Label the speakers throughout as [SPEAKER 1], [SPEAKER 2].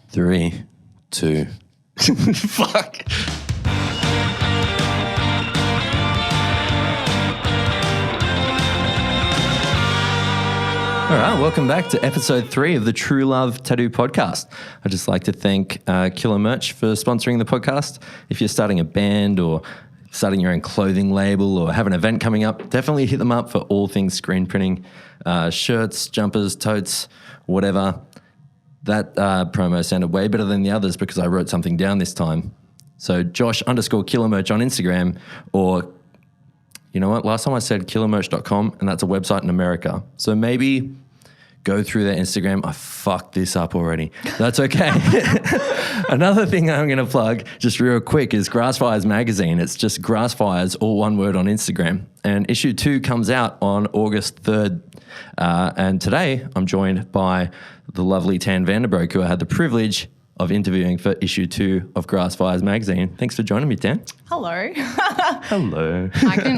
[SPEAKER 1] 3, 2. Fuck. All right, welcome back to episode 3 of the True Love Tattoo Podcast. I'd just like to thank Killer Merch for sponsoring the podcast. If you're starting a band or starting your own clothing label or have an event coming up, definitely hit them up for all things screen printing, shirts, jumpers, totes, whatever. That promo sounded way better than the others because I wrote something down this time. So Josh_Killer Merch on Instagram, or you know what? Last time I said killermerch.com, and that's a website in America. So maybe go through their Instagram. I fucked this up already. That's okay. Another thing I'm going to plug just real quick is Grassfires Magazine. It's just Grassfires, all one word, on Instagram. And issue 2 comes out on August 3rd. And today I'm joined by the lovely Tan Vandenbroek, who I had the privilege of interviewing for issue 2 of Grassfires Magazine. Thanks for joining me, Tan.
[SPEAKER 2] Hello.
[SPEAKER 1] Hello.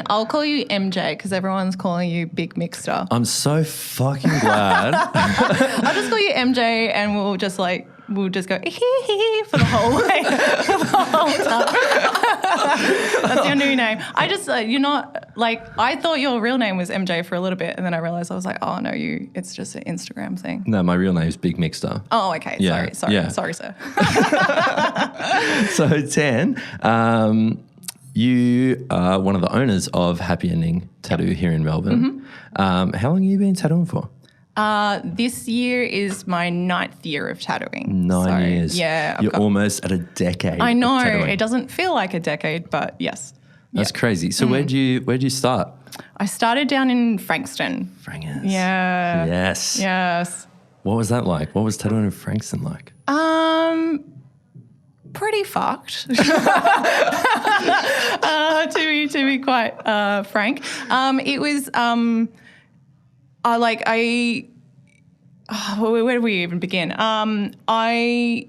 [SPEAKER 2] I'll call you MJ because everyone's calling you Big Mixter.
[SPEAKER 1] I'm so fucking glad.
[SPEAKER 2] I'll just call you MJ and we'll just go hee for the whole way. For the whole time. That's your new name. You're not, I thought your real name was MJ for a little bit, and then I realized I was like, oh no, it's just an Instagram thing.
[SPEAKER 1] No, my real name is Big Mixter.
[SPEAKER 2] Oh, okay.
[SPEAKER 1] Yeah.
[SPEAKER 2] Sorry, sir.
[SPEAKER 1] So, Tan, you are one of the owners of Happy Ending Tattoo here in Melbourne. Mm-hmm. How long have you been tattooing for?
[SPEAKER 2] This year is my 9th year of tattooing.
[SPEAKER 1] 9 years.
[SPEAKER 2] Yeah.
[SPEAKER 1] You're almost at a decade.
[SPEAKER 2] I know.
[SPEAKER 1] Of tattooing.
[SPEAKER 2] It doesn't feel like a decade, but yes.
[SPEAKER 1] That's crazy. So where'd you start?
[SPEAKER 2] I started down in Frankston.
[SPEAKER 1] Frankston.
[SPEAKER 2] Yeah.
[SPEAKER 1] Yes. What was that like? What was tattooing in Frankston like?
[SPEAKER 2] Pretty fucked. to be quite frank. It was where do we even begin? I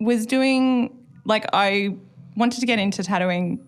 [SPEAKER 2] was doing, I wanted to get into tattooing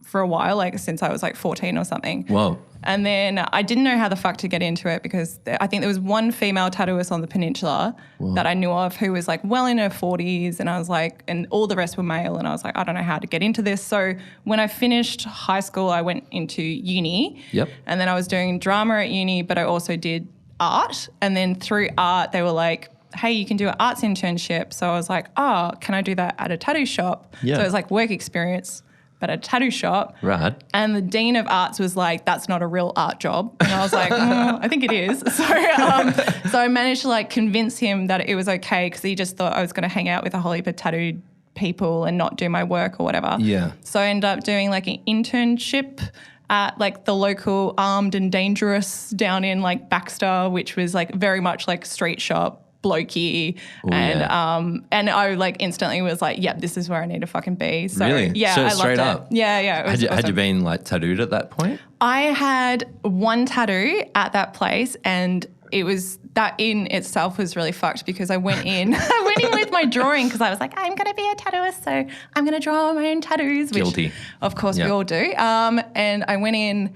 [SPEAKER 2] for a while, since I was 14 or something.
[SPEAKER 1] Whoa.
[SPEAKER 2] And then I didn't know how the fuck to get into it because I think there was one female tattooist on the peninsula that I knew of who was well in her 40s, and I was and all the rest were male, and I was I don't know how to get into this. So when I finished high school, I went into uni.
[SPEAKER 1] Yep.
[SPEAKER 2] And then I was doing drama at uni, but I also did art. And then through art, they were like, hey, you can do an arts internship. So I was like, oh, can I do that at a tattoo shop?
[SPEAKER 1] Yeah.
[SPEAKER 2] So it was work experience, but at a tattoo shop.
[SPEAKER 1] Right.
[SPEAKER 2] And the dean of arts was like, that's not a real art job. And I was like, I think it is. So I managed to convince him that it was okay because he just thought I was going to hang out with a whole heap of tattooed people and not do my work or whatever.
[SPEAKER 1] Yeah.
[SPEAKER 2] So I ended up doing an internship at the local Armed and Dangerous down in Baxter, which was very much street shop. Blokey.
[SPEAKER 1] Ooh,
[SPEAKER 2] and
[SPEAKER 1] yeah.
[SPEAKER 2] And I instantly was yep, this is where I need to fucking be. So
[SPEAKER 1] really?
[SPEAKER 2] yeah,
[SPEAKER 1] so
[SPEAKER 2] I
[SPEAKER 1] straight
[SPEAKER 2] loved
[SPEAKER 1] up.
[SPEAKER 2] it. Yeah. It was
[SPEAKER 1] had you been tattooed at that point?
[SPEAKER 2] I had one tattoo at that place, and it was that in itself was really fucked because I went in with my drawing because I was I'm going to be a tattooist, so I'm going to draw my own tattoos. Which,
[SPEAKER 1] guilty.
[SPEAKER 2] Of course, we all do. And I went in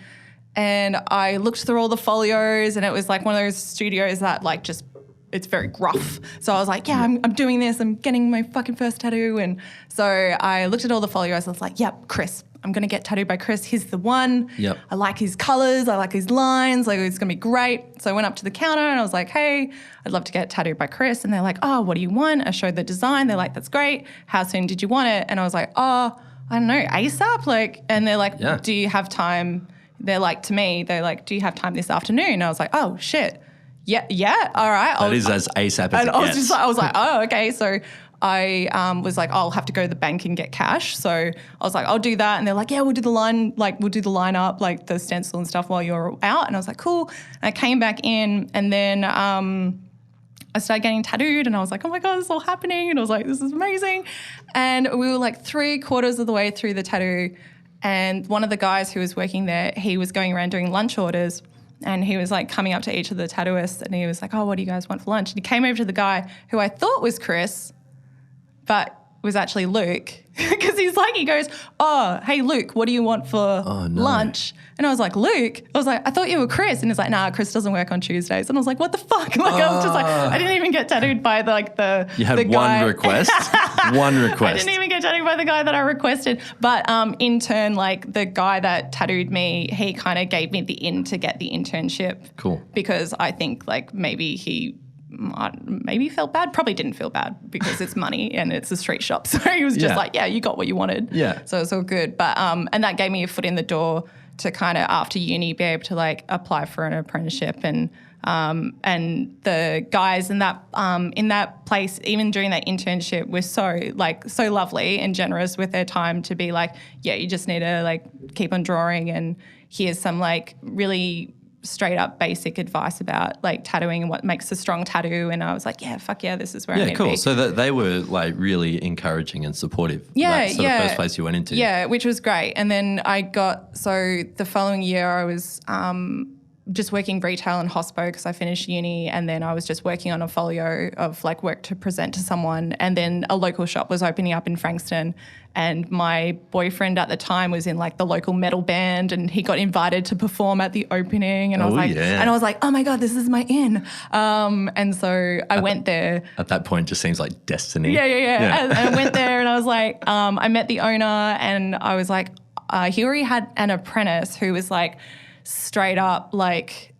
[SPEAKER 2] and I looked through all the folios, and it was one of those studios that just it's very gruff. So I was yeah, I'm doing this. I'm getting my fucking first tattoo. And so I looked at all the folios. I was yep, Chris. I'm going to get tattooed by Chris. He's the one.
[SPEAKER 1] Yep.
[SPEAKER 2] I like his colours. I like his lines. It's going to be great. So I went up to the counter and I was hey, I'd love to get tattooed by Chris. And they're oh, what do you want? I showed the design. They're that's great. How soon did you want it? And I was oh, I don't know, ASAP. And they're
[SPEAKER 1] yeah.
[SPEAKER 2] Do you have time? They're to me, they're do you have time this afternoon? And I was oh, shit. Yeah, all right.
[SPEAKER 1] That is as ASAP as it gets.
[SPEAKER 2] I was oh, okay. So I was I'll have to go to the bank and get cash. So I was I'll do that. And they're yeah, we'll do the line, we'll do the line up, the stencil and stuff while you're out. And I was cool. And I came back in, and then I started getting tattooed, and I was oh my God, this is all happening. And I was this is amazing. And we were 3/4 of the way through the tattoo, and one of the guys who was working there, he was going around doing lunch orders. And he was coming up to each of the tattooists, and he was oh, what do you guys want for lunch? And he came over to the guy who I thought was Chris, but was actually Luke because he goes, oh, hey, Luke, what do you want for lunch? And I was like, Luke? I was like, I thought you were Chris. And he's like, nah, Chris doesn't work on Tuesdays. And I was like, what the fuck? Like, I was just like, I didn't even get tattooed by
[SPEAKER 1] You had
[SPEAKER 2] the guy.
[SPEAKER 1] one request? One request.
[SPEAKER 2] I didn't even get tattooed by the guy that I requested. But in turn, like the guy that tattooed me, he kind of gave me the in to get the internship.
[SPEAKER 1] Cool.
[SPEAKER 2] Because I think like maybe he felt bad, probably didn't feel bad because it's money and it's a street shop. So he was just like, yeah, you got what you wanted.
[SPEAKER 1] Yeah.
[SPEAKER 2] So it's all good. But and that gave me a foot in the door to kind of after uni be able to like apply for an apprenticeship and the guys in that place, even during that internship, were so lovely and generous with their time to be like, yeah, you just need to like keep on drawing and here's some like really straight up basic advice about like tattooing and what makes a strong tattoo. And I was like, yeah, fuck yeah, this is where I need to be.
[SPEAKER 1] So that they were like really encouraging and supportive.
[SPEAKER 2] Yeah,
[SPEAKER 1] That's the first place you went into.
[SPEAKER 2] Yeah, which was great. And then so the following year I was just working retail and hospo because I finished uni, and then I was just working on a folio of like work to present to someone, and then a local shop was opening up in Frankston, and my boyfriend at the time was in like the local metal band, and he got invited to perform at the opening, and I was like, oh my God, this is my in. And so I went there.
[SPEAKER 1] At that point, it just seems like destiny.
[SPEAKER 2] Yeah. And I went there and I was like, I met the owner, and I was like, he already had an apprentice who was like straight up like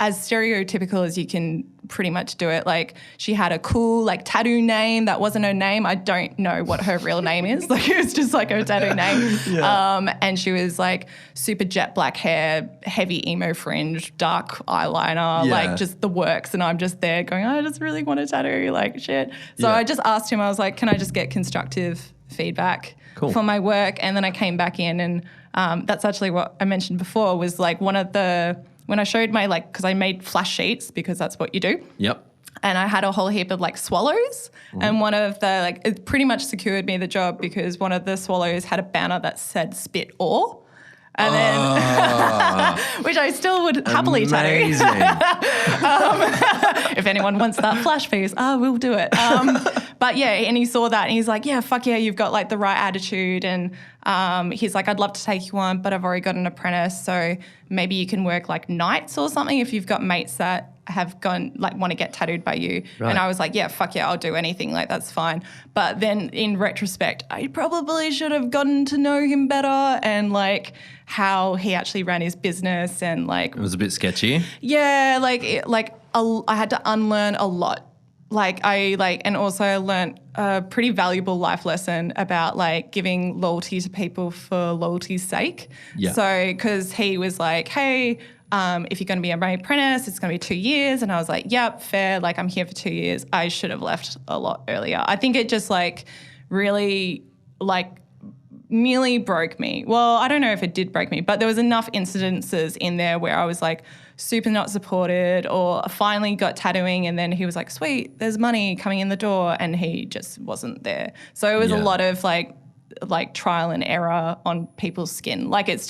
[SPEAKER 2] as stereotypical as you can pretty much do it. Like she had a cool like tattoo name that wasn't her name. I don't know what her real name is. Like it was just like her tattoo name. Yeah. And she was like super jet black hair, heavy emo fringe, dark eyeliner, like just the works. And I'm just there going, I just really want a tattoo, like shit. So I just asked him, I was like, can I just get constructive feedback for my work? And then I came back in, and that's actually what I mentioned before was like when I showed my like, because I made flash sheets because that's what you do.
[SPEAKER 1] Yep.
[SPEAKER 2] And I had a whole heap of like swallows, and one of the like it pretty much secured me the job because one of the swallows had a banner that said "spit ore." And then, which I still would happily tattoo. If anyone wants that flash piece, we'll do it. But yeah, and he saw that and he's like, yeah, fuck yeah, you've got like the right attitude. And he's like, I'd love to take you on, but I've already got an apprentice. So maybe you can work like nights or something if you've got mates that have gone like want to get tattooed by you. Right. And I was like, yeah, fuck yeah, I'll do anything. Like that's fine. But then in retrospect, I probably should have gotten to know him better and like how he actually ran his business and like.
[SPEAKER 1] It was a bit sketchy.
[SPEAKER 2] Yeah, I had to unlearn a lot. And also I learned a pretty valuable life lesson about like giving loyalty to people for loyalty's sake. Yeah. So, because he was like, hey, if you're going to be my apprentice, it's going to be 2 years. And I was like, yep, fair. Like I'm here for 2 years. I should have left a lot earlier. I think it just like really like nearly broke me. Well, I don't know if it did break me, but there was enough incidences in there where I was like super not supported, or finally got tattooing and then he was like, sweet, there's money coming in the door, and he just wasn't there. So it was a lot of like trial and error on people's skin. Like it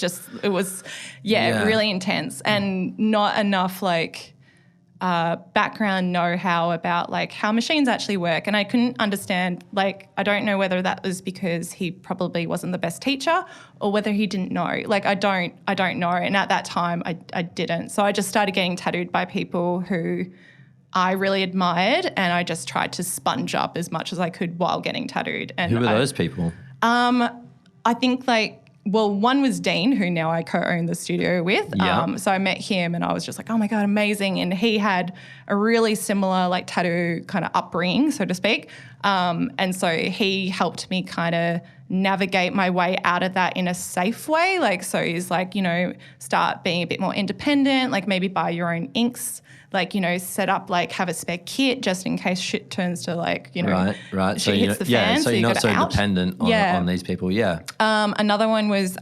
[SPEAKER 2] was really intense and not enough like background know-how about like how machines actually work. And I couldn't understand, like, I don't know whether that was because he probably wasn't the best teacher or whether he didn't know. Like I don't know. And at that time I didn't. So I just started getting tattooed by people who I really admired, and I just tried to sponge up as much as I could while getting tattooed. And
[SPEAKER 1] who were those people?
[SPEAKER 2] I think one was Dean, who now I co-own the studio with.
[SPEAKER 1] Yeah.
[SPEAKER 2] So I met him and I was just like, oh my God, amazing. And he had a really similar like tattoo kind of upbringing, so to speak. And so he helped me kind of navigate my way out of that in a safe way. Like, so he's like, start being a bit more independent, like maybe buy your own inks, like, set up, like have a spare kit just in case shit turns to like,
[SPEAKER 1] right.
[SPEAKER 2] Shit hits the fan.
[SPEAKER 1] So you're not so dependent on these people. Yeah.
[SPEAKER 2] Another one was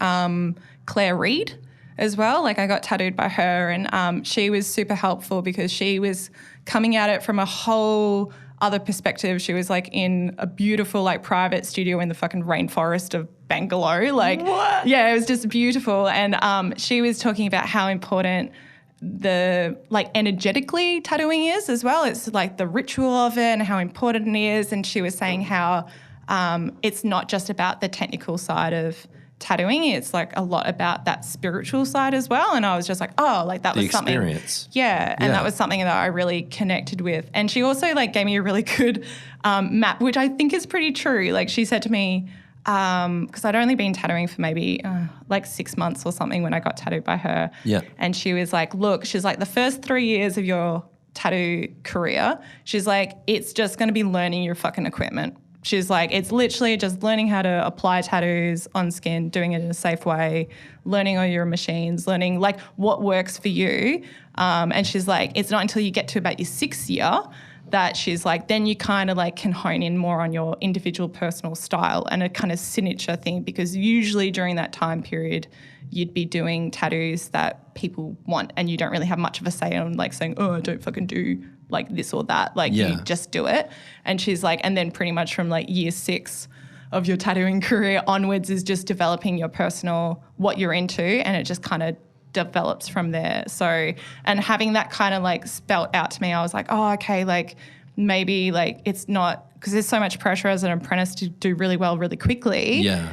[SPEAKER 2] Claire Reed as well. Like I got tattooed by her, and she was super helpful because she was coming at it from a whole other perspective. She was like in a beautiful like private studio in the fucking rainforest of Bangalore. Like, what? Yeah, it was just beautiful. And she was talking about how important the like energetically tattooing is as well. It's like the ritual of it and how important it is. And she was saying how it's not just about the technical side of tattooing. It's like a lot about that spiritual side as well. And I was just like, oh, like that was something.
[SPEAKER 1] Experience.
[SPEAKER 2] Yeah. And that was something that I really connected with. And she also like gave me a really good map, which I think is pretty true. Like she said to me, because I'd only been tattooing for maybe like 6 months or something when I got tattooed by her.
[SPEAKER 1] Yeah.
[SPEAKER 2] And she was like, look, she's like, the first 3 years of your tattoo career, she's like, it's just going to be learning your fucking equipment. She's like, it's literally just learning how to apply tattoos on skin, doing it in a safe way, learning all your machines, learning like what works for you. And she's like, it's not until you get to about your 6th year that she's like, then you kind of like can hone in more on your individual personal style and a kind of signature thing, because usually during that time period you'd be doing tattoos that people want and you don't really have much of a say on like saying, oh, I don't fucking do like this or that. Like you just do it. And she's like, and then pretty much from like year 6 of your tattooing career onwards is just developing your personal, what you're into, and it just kind of develops from there. So, and having that kind of like spelt out to me, I was like, oh, okay, like maybe like it's not, because there's so much pressure as an apprentice to do really well really quickly.
[SPEAKER 1] Yeah.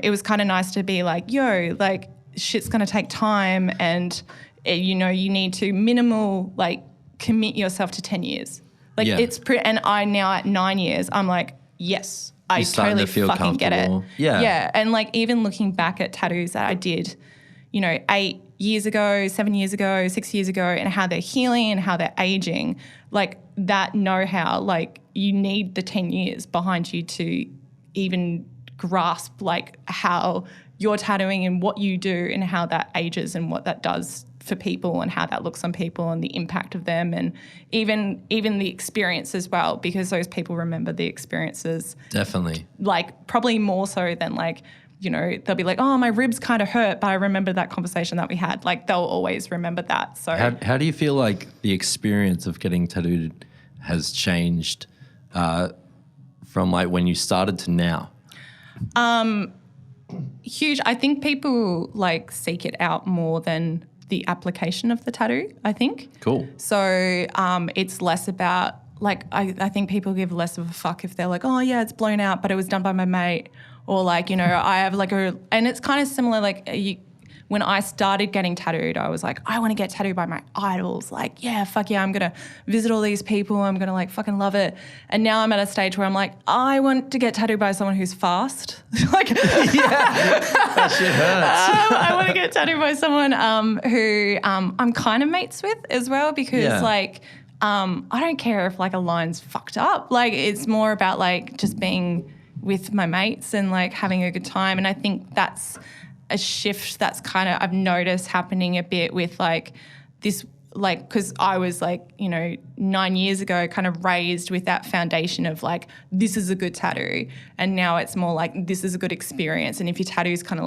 [SPEAKER 2] It was kind of nice to be like, yo, like shit's going to take time, and you know, you need to minimal like commit yourself to 10 years. Like it's and I now at 9 years, I'm like, yes, I totally fucking get it.
[SPEAKER 1] Yeah.
[SPEAKER 2] Yeah. And like even looking back at tattoos that I did, you know, 8 years ago, 7 years ago, 6 years ago, and how they're healing and how they're aging, like that know-how, like you need the 10 years behind you to even grasp like how you're tattooing and what you do and how that ages and what that does for people and how that looks on people and the impact of them, and even the experience as well, because those people remember the experiences.
[SPEAKER 1] Definitely.
[SPEAKER 2] Like probably more so than like, you know, they'll be like, oh, my ribs kind of hurt, but I remember that conversation that we had. Like they'll always remember that. So
[SPEAKER 1] how do you feel like the experience of getting tattooed has changed from like when you started to now?
[SPEAKER 2] Huge. I think people like seek it out more than the application of the tattoo, I think.
[SPEAKER 1] Cool.
[SPEAKER 2] So it's less about like, I think people give less of a fuck if they're like, oh yeah, it's blown out, but it was done by my mate. Or like, you know, I have like and it's kind of similar, like when I started getting tattooed, I was like, I want to get tattooed by my idols. Like, yeah, fuck yeah, I'm going to visit all these people. I'm going to like fucking love it. And now I'm at a stage where I'm like, I want to get tattooed by someone who's fast. Like,
[SPEAKER 1] that shit hurts.
[SPEAKER 2] I want to get tattooed by someone who I'm kind of mates with as well, because like, I don't care if like a line's fucked up. Like it's more about like just being with my mates and like having a good time. And I think that's a shift that's kind of I've noticed happening a bit with like this, like, because I was like, you know, 9 years ago kind of raised with that foundation of like, this is a good tattoo. And now it's more like, this is a good experience. And if your tattoo is kind of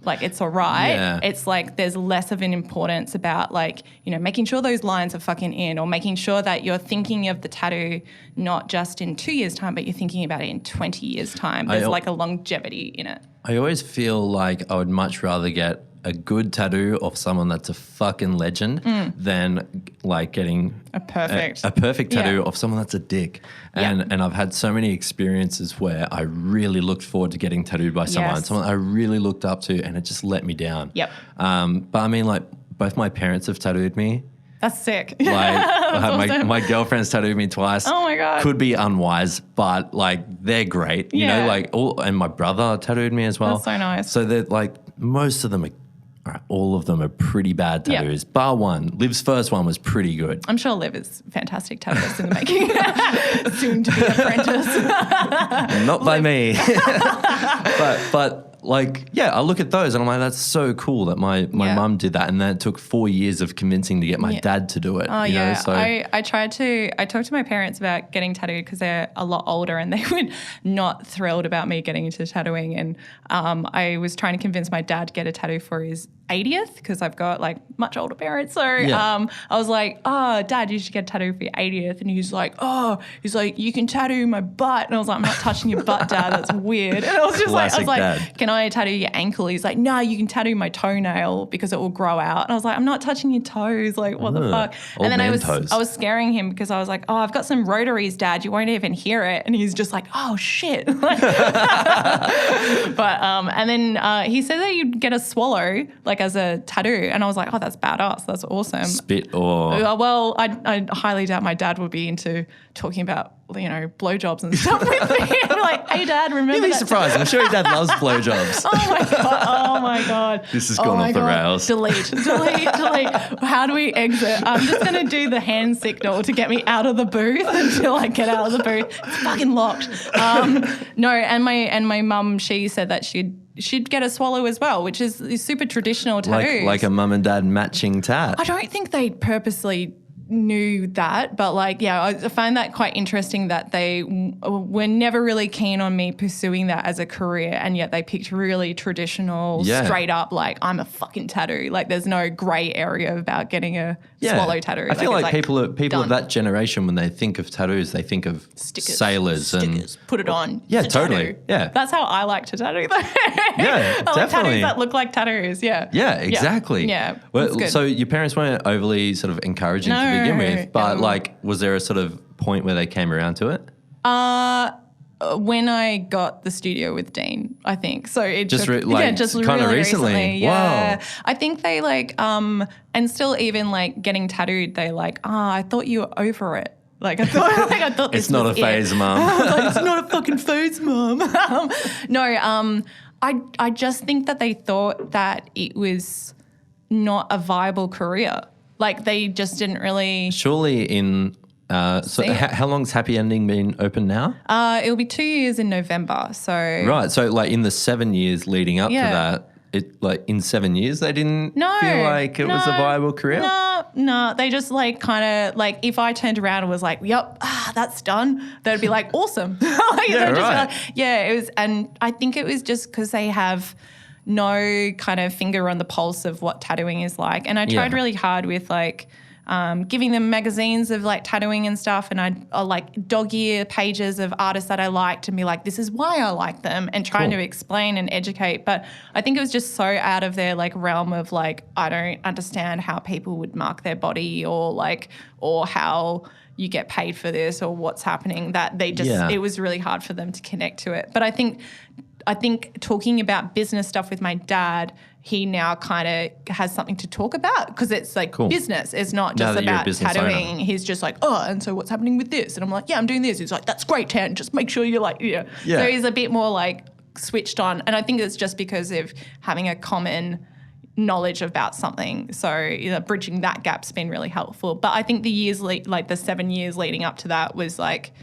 [SPEAKER 2] like it's all right, it's like there's less of an importance about like, you know, making sure those lines are fucking in, or making sure that you're thinking of the tattoo not just in 2 years' time, but you're thinking about it in 20 years' time. There's like a longevity in it.
[SPEAKER 1] I always feel like I would much rather get a good tattoo of someone that's a fucking legend than like getting
[SPEAKER 2] a perfect
[SPEAKER 1] tattoo of someone that's a dick. And I've had so many experiences where I really looked forward to getting tattooed by someone I really looked up to, and it just let me down.
[SPEAKER 2] Yep.
[SPEAKER 1] But I mean, like both my parents have tattooed me.
[SPEAKER 2] That's sick.
[SPEAKER 1] Like awesome. my girlfriend's tattooed me twice.
[SPEAKER 2] Oh my God.
[SPEAKER 1] Could be unwise, but like they're great. You know, like and my brother tattooed me as well.
[SPEAKER 2] That's so nice.
[SPEAKER 1] So that like most of them are, all of them are pretty bad tattoos, bar one. Liv's first one was pretty good.
[SPEAKER 2] I'm sure Liv is fantastic tattooist in the making. Soon to be apprentice.
[SPEAKER 1] Not by me. but like, yeah, I look at those and I'm like, that's so cool that my mum did that, and then it took 4 years of convincing to get my dad to do it.
[SPEAKER 2] Oh,
[SPEAKER 1] you know? So
[SPEAKER 2] I talked to my parents about getting tattooed because they're a lot older and they were not thrilled about me getting into tattooing. And I was trying to convince my dad to get a tattoo for his 80th because I've got like much older parents. So I was like, oh, Dad, you should get a tattoo for your 80th. And he's like, you can tattoo my butt. And I was like, I'm not touching your butt, Dad. That's weird. And I was just like,
[SPEAKER 1] Dad.
[SPEAKER 2] Can I tattoo your ankle? He's like, no, you can tattoo my toenail because it will grow out. And I was like, I'm not touching your toes. Like, what the fuck? And then I was scaring him because I was like, oh, I've got some rotaries, Dad. You won't even hear it. And he's just like, oh, shit. But, and then he said that you'd get a swallow, like as a tattoo. And I was like, oh, that's badass. That's awesome.
[SPEAKER 1] Spit or?
[SPEAKER 2] Well, I highly doubt my dad would be into talking about, you know, blowjobs and stuff with me. I'm like, hey, Dad, remember
[SPEAKER 1] You'd be
[SPEAKER 2] that
[SPEAKER 1] surprised. I'm sure your dad loves blowjobs.
[SPEAKER 2] Oh my God.
[SPEAKER 1] This has gone off the rails.
[SPEAKER 2] Delete. How do we exit? I'm just going to do the hand signal to get me out of the booth until I get out of the booth. It's fucking locked. No, and my mum, she said that she'd get a swallow as well, which is super traditional tattoos.
[SPEAKER 1] Like a mum and dad matching tat.
[SPEAKER 2] I don't think they purposely knew that, but like, yeah, I find that quite interesting that they were never really keen on me pursuing that as a career, and yet they picked really traditional, straight up, like, I'm a fucking tattoo. Like, there's no grey area about getting a swallow tattoo.
[SPEAKER 1] I feel like people of that generation, when they think of tattoos, they think of sailors and
[SPEAKER 2] put it on.
[SPEAKER 1] Yeah,
[SPEAKER 2] it's
[SPEAKER 1] totally.
[SPEAKER 2] Tattoo.
[SPEAKER 1] Yeah,
[SPEAKER 2] that's how I like to tattoo. Though.
[SPEAKER 1] Yeah,
[SPEAKER 2] I like
[SPEAKER 1] definitely.
[SPEAKER 2] tattoos that look like tattoos. Yeah.
[SPEAKER 1] Yeah, exactly.
[SPEAKER 2] Yeah.
[SPEAKER 1] Well, so your parents weren't overly sort of encouraging to begin with, but like, was there a sort of point where they came around to it?
[SPEAKER 2] When I got the studio with Dean, I think. So it just
[SPEAKER 1] kind
[SPEAKER 2] really
[SPEAKER 1] of recently.
[SPEAKER 2] Yeah.
[SPEAKER 1] Wow.
[SPEAKER 2] I think they like and still even like getting tattooed, they like, I thought you were over it. Like I thought this
[SPEAKER 1] it's not
[SPEAKER 2] was
[SPEAKER 1] a phase, Mum.
[SPEAKER 2] I was like, it's not a fucking phase, Mum. No, I just think that they thought that it was not a viable career. Like they just didn't really.
[SPEAKER 1] Surely in. How long's Happy Ending been open now?
[SPEAKER 2] It'll be 2 years in November. So
[SPEAKER 1] right. So like in the 7 years leading up to that, in 7 years they didn't feel like it was a viable career.
[SPEAKER 2] No. They just like kind of like if I turned around and was like, "Yep, that's done," they'd be like, "Awesome." It was, and I think it was just because they have no kind of finger on the pulse of what tattooing is like. And I tried really hard with like giving them magazines of like tattooing and stuff, and I'd like dog-ear pages of artists that I liked and be like, this is why I like them, and trying to explain and educate. But I think it was just so out of their like realm of like, I don't understand how people would mark their body or how you get paid for this or what's happening, that they just it was really hard for them to connect to it. But I think talking about business stuff with my dad, he now kind of has something to talk about because it's like business. It's not just about tattooing. Owner. He's just like, and so what's happening with this? And I'm like, I'm doing this. He's like, that's great, Tan. Just make sure you're like, So he's a bit more like switched on. And I think it's just because of having a common knowledge about something. So bridging that gap's been really helpful. But I think the 7 years leading up to that was like,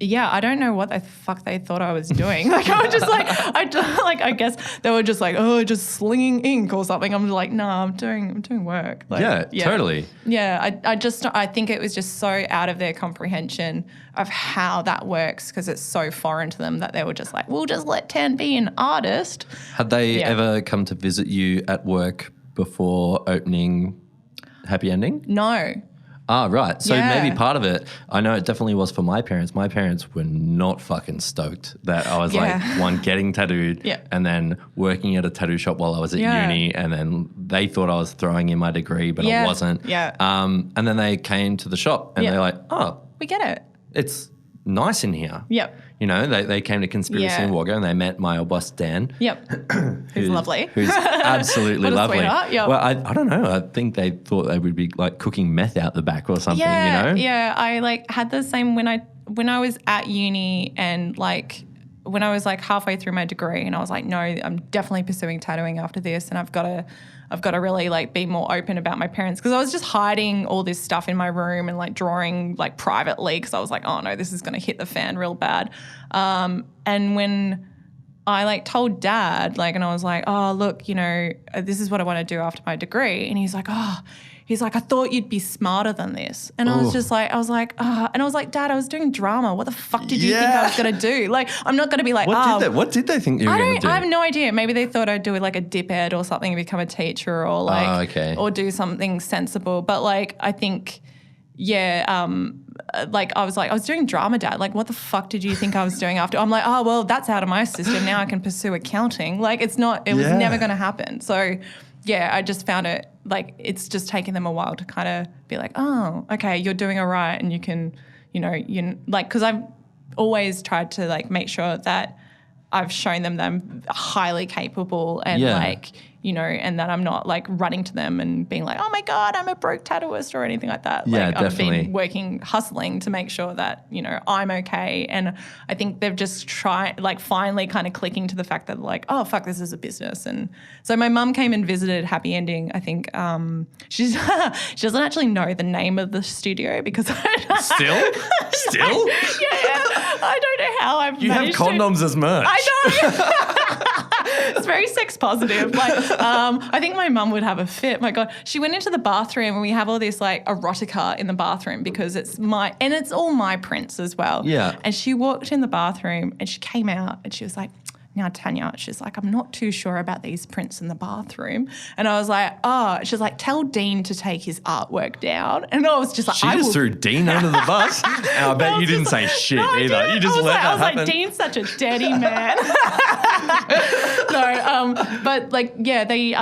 [SPEAKER 2] I don't know what the fuck they thought I was doing. Like I was just like, I guess they were just like, just slinging ink or something. I'm just like, no, I'm doing work. Like,
[SPEAKER 1] Totally.
[SPEAKER 2] Yeah, I think it was just so out of their comprehension of how that works because it's so foreign to them that they were just like, we'll just let Tan be an artist.
[SPEAKER 1] Had they ever come to visit you at work before opening Happy Ending?
[SPEAKER 2] No.
[SPEAKER 1] Ah, right. So maybe part of it, I know it definitely was for my parents. My parents were not fucking stoked that I was like, getting tattooed and then working at a tattoo shop while I was at uni, and then they thought I was throwing in my degree, but I wasn't.
[SPEAKER 2] Yeah.
[SPEAKER 1] And then they came to the shop and they're like,
[SPEAKER 2] we get it.
[SPEAKER 1] It's nice in here.
[SPEAKER 2] Yep.
[SPEAKER 1] You know, they came to Conspiracy and Wagga and they met my old boss, Dan.
[SPEAKER 2] Yep. Who's lovely.
[SPEAKER 1] Who's absolutely
[SPEAKER 2] what a
[SPEAKER 1] lovely.
[SPEAKER 2] Sweetheart. Yep.
[SPEAKER 1] Well, I don't know. I think they thought they would be like cooking meth out the back or something, you know?
[SPEAKER 2] Yeah. I like had the same when I was at uni and like when I was like halfway through my degree and I was like, no, I'm definitely pursuing tattooing after this and I've got to really like be more open about my parents because I was just hiding all this stuff in my room and like drawing like privately because I was like, oh no, this is going to hit the fan real bad. And when I like told Dad, like, and I was like, oh, look, you know, this is what I want to do after my degree. And he's like, I thought you'd be smarter than this. And I was just like, and I was like, Dad, I was doing drama. What the fuck did you think I was going to do? Like, I'm not going to be like,
[SPEAKER 1] what did they think you were going to do?
[SPEAKER 2] I have no idea. Maybe they thought I'd do like a dip ed or something and become a teacher or like, or do something sensible. But like, I think like I was doing drama, Dad. Like, what the fuck did you think I was doing after? I'm like, oh, well, that's out of my system. Now I can pursue accounting. Like, it was never going to happen. So, yeah, I just found it, like, it's just taking them a while to kind of be like, oh, okay, you're doing all right. And you can, because I've always tried to, like, make sure that I've shown them that I'm highly capable and and that I'm not like running to them and being like, oh my God, I'm a broke tattooist or anything like that.
[SPEAKER 1] Yeah,
[SPEAKER 2] like
[SPEAKER 1] definitely.
[SPEAKER 2] I've been hustling to make sure that, I'm okay. And I think they've just finally kind of clicking to the fact that like, oh fuck, this is a business. And so my mum came and visited Happy Ending. I think she doesn't actually know the name of the studio because
[SPEAKER 1] Still?
[SPEAKER 2] yeah. I don't know how I've
[SPEAKER 1] You have
[SPEAKER 2] managed
[SPEAKER 1] condoms as merch.
[SPEAKER 2] I know. It's very sex positive. Like, I think my mum would have a fit. My God, she went into the bathroom and we have all this like erotica in the bathroom because it's all my prints as well.
[SPEAKER 1] Yeah.
[SPEAKER 2] And she walked in the bathroom and she came out and she was like, now, Tanya, she's like, I'm not too sure about these prints in the bathroom. And I was like, oh, she's like, tell Dean to take his artwork down. And I was just like,
[SPEAKER 1] She just threw Dean under the bus. And I bet you didn't say shit either. You just let that happen.
[SPEAKER 2] I was like, Dean's such a dirty man. But like, yeah, they,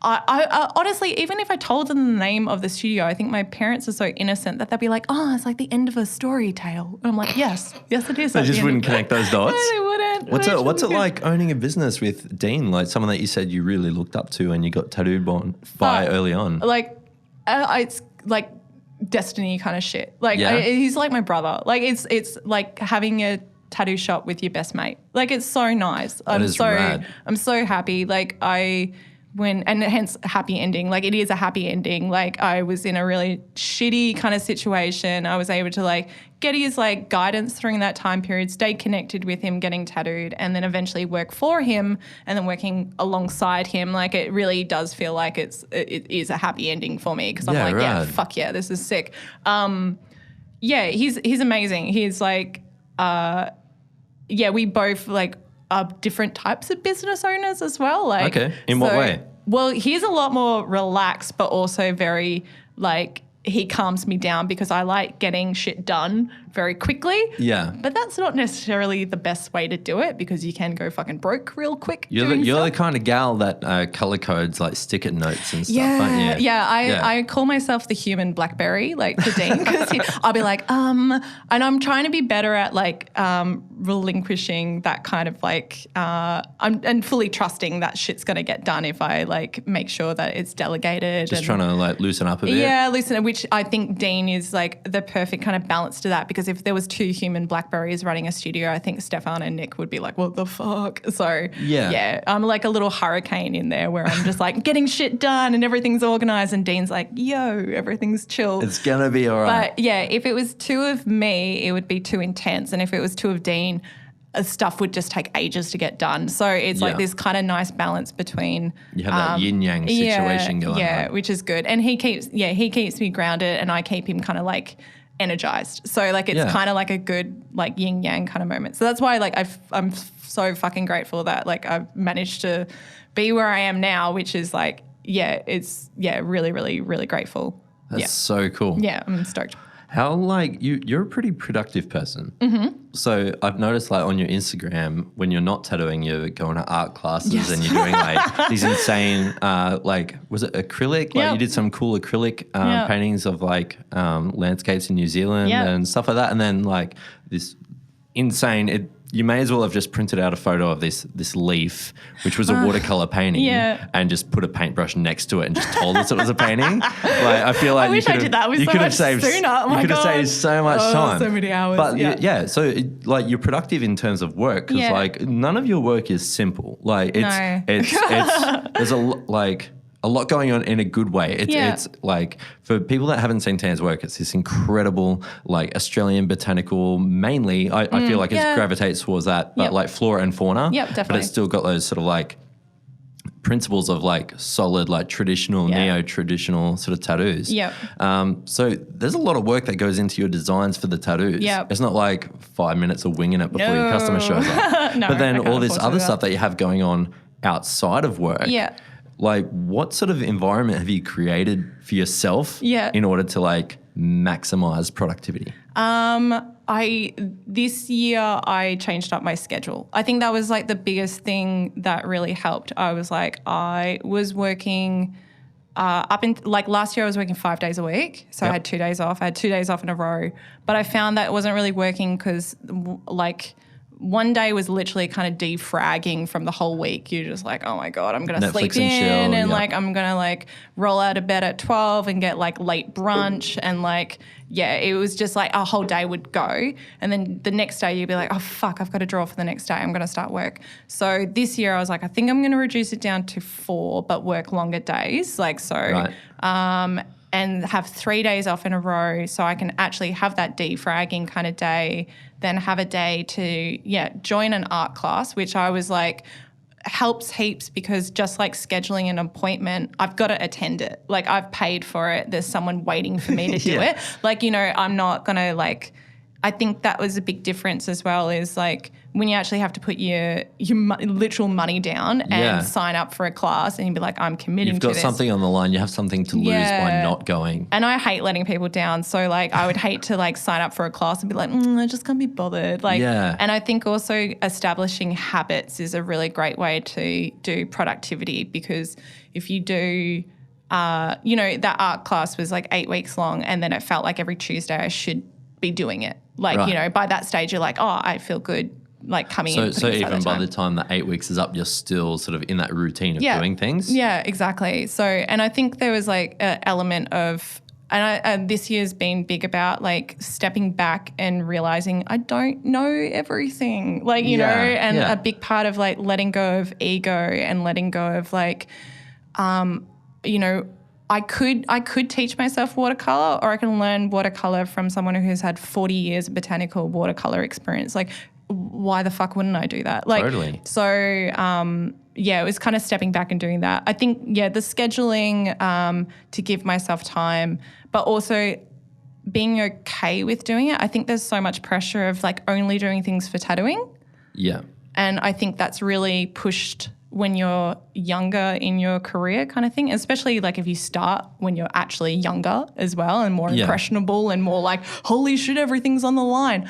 [SPEAKER 2] I honestly, even if I told them the name of the studio, I think my parents are so innocent that they'd be like, oh, it's like the end of a story tale. And I'm like, yes, it is.
[SPEAKER 1] They just wouldn't connect those dots?
[SPEAKER 2] No, they wouldn't.
[SPEAKER 1] What's it like owning a business with Dean? Like someone that you said you really looked up to and you got tattooed by early on.
[SPEAKER 2] Like, it's like destiny kind of shit. Like,
[SPEAKER 1] Yeah.
[SPEAKER 2] He's like my brother. Like, it's like having a tattoo shop with your best mate. Like, it's so nice.
[SPEAKER 1] That is rad.
[SPEAKER 2] I'm so happy. Like, and hence happy ending. Like, it is a happy ending. Like, I was in a really shitty kind of situation. I was able to like get his like guidance during that time period, stay connected with him getting tattooed, and then eventually work for him and then working alongside him. Like, it really does feel like it is a happy ending for me because I'm like,
[SPEAKER 1] rad.
[SPEAKER 2] yeah, fuck yeah, this is sick. Yeah, he's amazing. He's like, we both like are different types of business owners as well. Like,
[SPEAKER 1] okay, in what way?
[SPEAKER 2] Well, he's a lot more relaxed, but also very like he calms me down because I like getting shit done very quickly.
[SPEAKER 1] Yeah.
[SPEAKER 2] But that's not necessarily the best way to do it because you can go fucking broke real quick.
[SPEAKER 1] You're the kind of gal that color codes like sticker notes and stuff, aren't you?
[SPEAKER 2] Yeah. I call myself the human BlackBerry, like to Dean, because I'll be like, and I'm trying to be better at like relinquishing that kind of like, and fully trusting that shit's going to get done if I like make sure that it's delegated.
[SPEAKER 1] Just trying to like loosen up a bit.
[SPEAKER 2] Yeah, which I think Dean is like the perfect kind of balance to that because if there was two human BlackBerries running a studio, I think Stefan and Nick would be like, what the fuck? So yeah, I'm like a little hurricane in there where I'm just like getting shit done and everything's organized and Dean's like, yo, everything's chill.
[SPEAKER 1] It's going to be all right.
[SPEAKER 2] But yeah, if it was two of me, it would be too intense. And if it was two of Dean, stuff would just take ages to get done. So it's like this kind of nice balance between
[SPEAKER 1] you have that yin yang situation going on.
[SPEAKER 2] Yeah, which is good. And he keeps me grounded and I keep him kind of like energized. So like it's kind of like a good like yin yang kind of moment. So that's why like I'm so fucking grateful that like I've managed to be where I am now, which is like really, really, really grateful.
[SPEAKER 1] That's so cool.
[SPEAKER 2] Yeah, I'm stoked.
[SPEAKER 1] How like you're a pretty productive person. Mm-hmm. So I've noticed like on your Instagram when you're not tattooing, you're going to art classes and you're doing like these insane like was it acrylic? Like you did some cool acrylic paintings of like landscapes in New Zealand and stuff like that. And then like this insane you may as well have just printed out a photo of this leaf, which was a watercolor painting, and just put a paintbrush next to it and just told us it was a painting. Like I feel like
[SPEAKER 2] I wish I did that with so much sooner. Oh
[SPEAKER 1] you could have saved so much time.
[SPEAKER 2] So many hours.
[SPEAKER 1] But so like you're productive in terms of work because like none of your work is simple. Like it's there's a lot going on in a good way. It's like for people that haven't seen Tan's work, it's this incredible like Australian botanical. Mainly, I feel like it gravitates towards that, but like flora and fauna.
[SPEAKER 2] Yep, definitely.
[SPEAKER 1] But it's still got those sort of like principles of like solid, like traditional, neo-traditional sort of tattoos.
[SPEAKER 2] Yep.
[SPEAKER 1] So there's a lot of work that goes into your designs for the tattoos.
[SPEAKER 2] Yep.
[SPEAKER 1] It's not like 5 minutes of winging it before your customer shows up.
[SPEAKER 2] No,
[SPEAKER 1] but then all this
[SPEAKER 2] afford to
[SPEAKER 1] other
[SPEAKER 2] do
[SPEAKER 1] stuff that you have going on outside of work.
[SPEAKER 2] Yeah.
[SPEAKER 1] Like what sort of environment have you created for yourself
[SPEAKER 2] in
[SPEAKER 1] order to like maximize productivity?
[SPEAKER 2] This year I changed up my schedule. I think that was like the biggest thing that really helped. I was working like last year I was working 5 days a week. So I had 2 days off. I had 2 days off in a row. But I found that it wasn't really working because like one day was literally kind of defragging from the whole week. You're just like, oh my God, I'm going to sleep in and like I'm going to like roll out of bed at 12 and get like late brunch and like, yeah, it was just like a whole day would go. And then the next day you'd be like, oh fuck, I've got to draw for the next day. I'm going to start work. So this year I was like, I think I'm going to reduce it down to 4 but work longer days. Like so, and have 3 days off in a row so I can actually have that defragging kind of day, then have a day to, join an art class, which I was like, helps heaps because just like scheduling an appointment, I've got to attend it. Like I've paid for it. There's someone waiting for me to do it. Like, you know, I'm not going to like, I think that was a big difference as well is like when you actually have to put your literal money down and sign up for a class and you'd be like, I'm committing to this.
[SPEAKER 1] You've got something on the line. You have something to lose by not going.
[SPEAKER 2] And I hate letting people down. So like I would hate to like sign up for a class and be like, I just can't be bothered. Like, and I think also establishing habits is a really great way to do productivity because if you do that art class was like 8 weeks long and then it felt like every Tuesday I should be doing it. Like, you know, by that stage you're like, oh, I feel good like coming in.
[SPEAKER 1] So even by the time the 8 weeks is up, you're still sort of in that routine of doing things?
[SPEAKER 2] Yeah, exactly. So, and I think there was like an element of, and this year's been big about like stepping back and realizing I don't know everything. Like, you know, and a big part of like letting go of ego and letting go of like, you know, I could teach myself watercolor or I can learn watercolor from someone who has had 40 years of botanical watercolor experience. Like, why the fuck wouldn't I do that? Like,
[SPEAKER 1] totally.
[SPEAKER 2] So, it was kind of stepping back and doing that. I think, the scheduling to give myself time, but also being okay with doing it. I think there's so much pressure of like only doing things for tattooing.
[SPEAKER 1] Yeah.
[SPEAKER 2] And I think that's really pushed when you're younger in your career kind of thing, especially like if you start when you're actually younger as well and more impressionable and more like, holy shit, everything's on the line.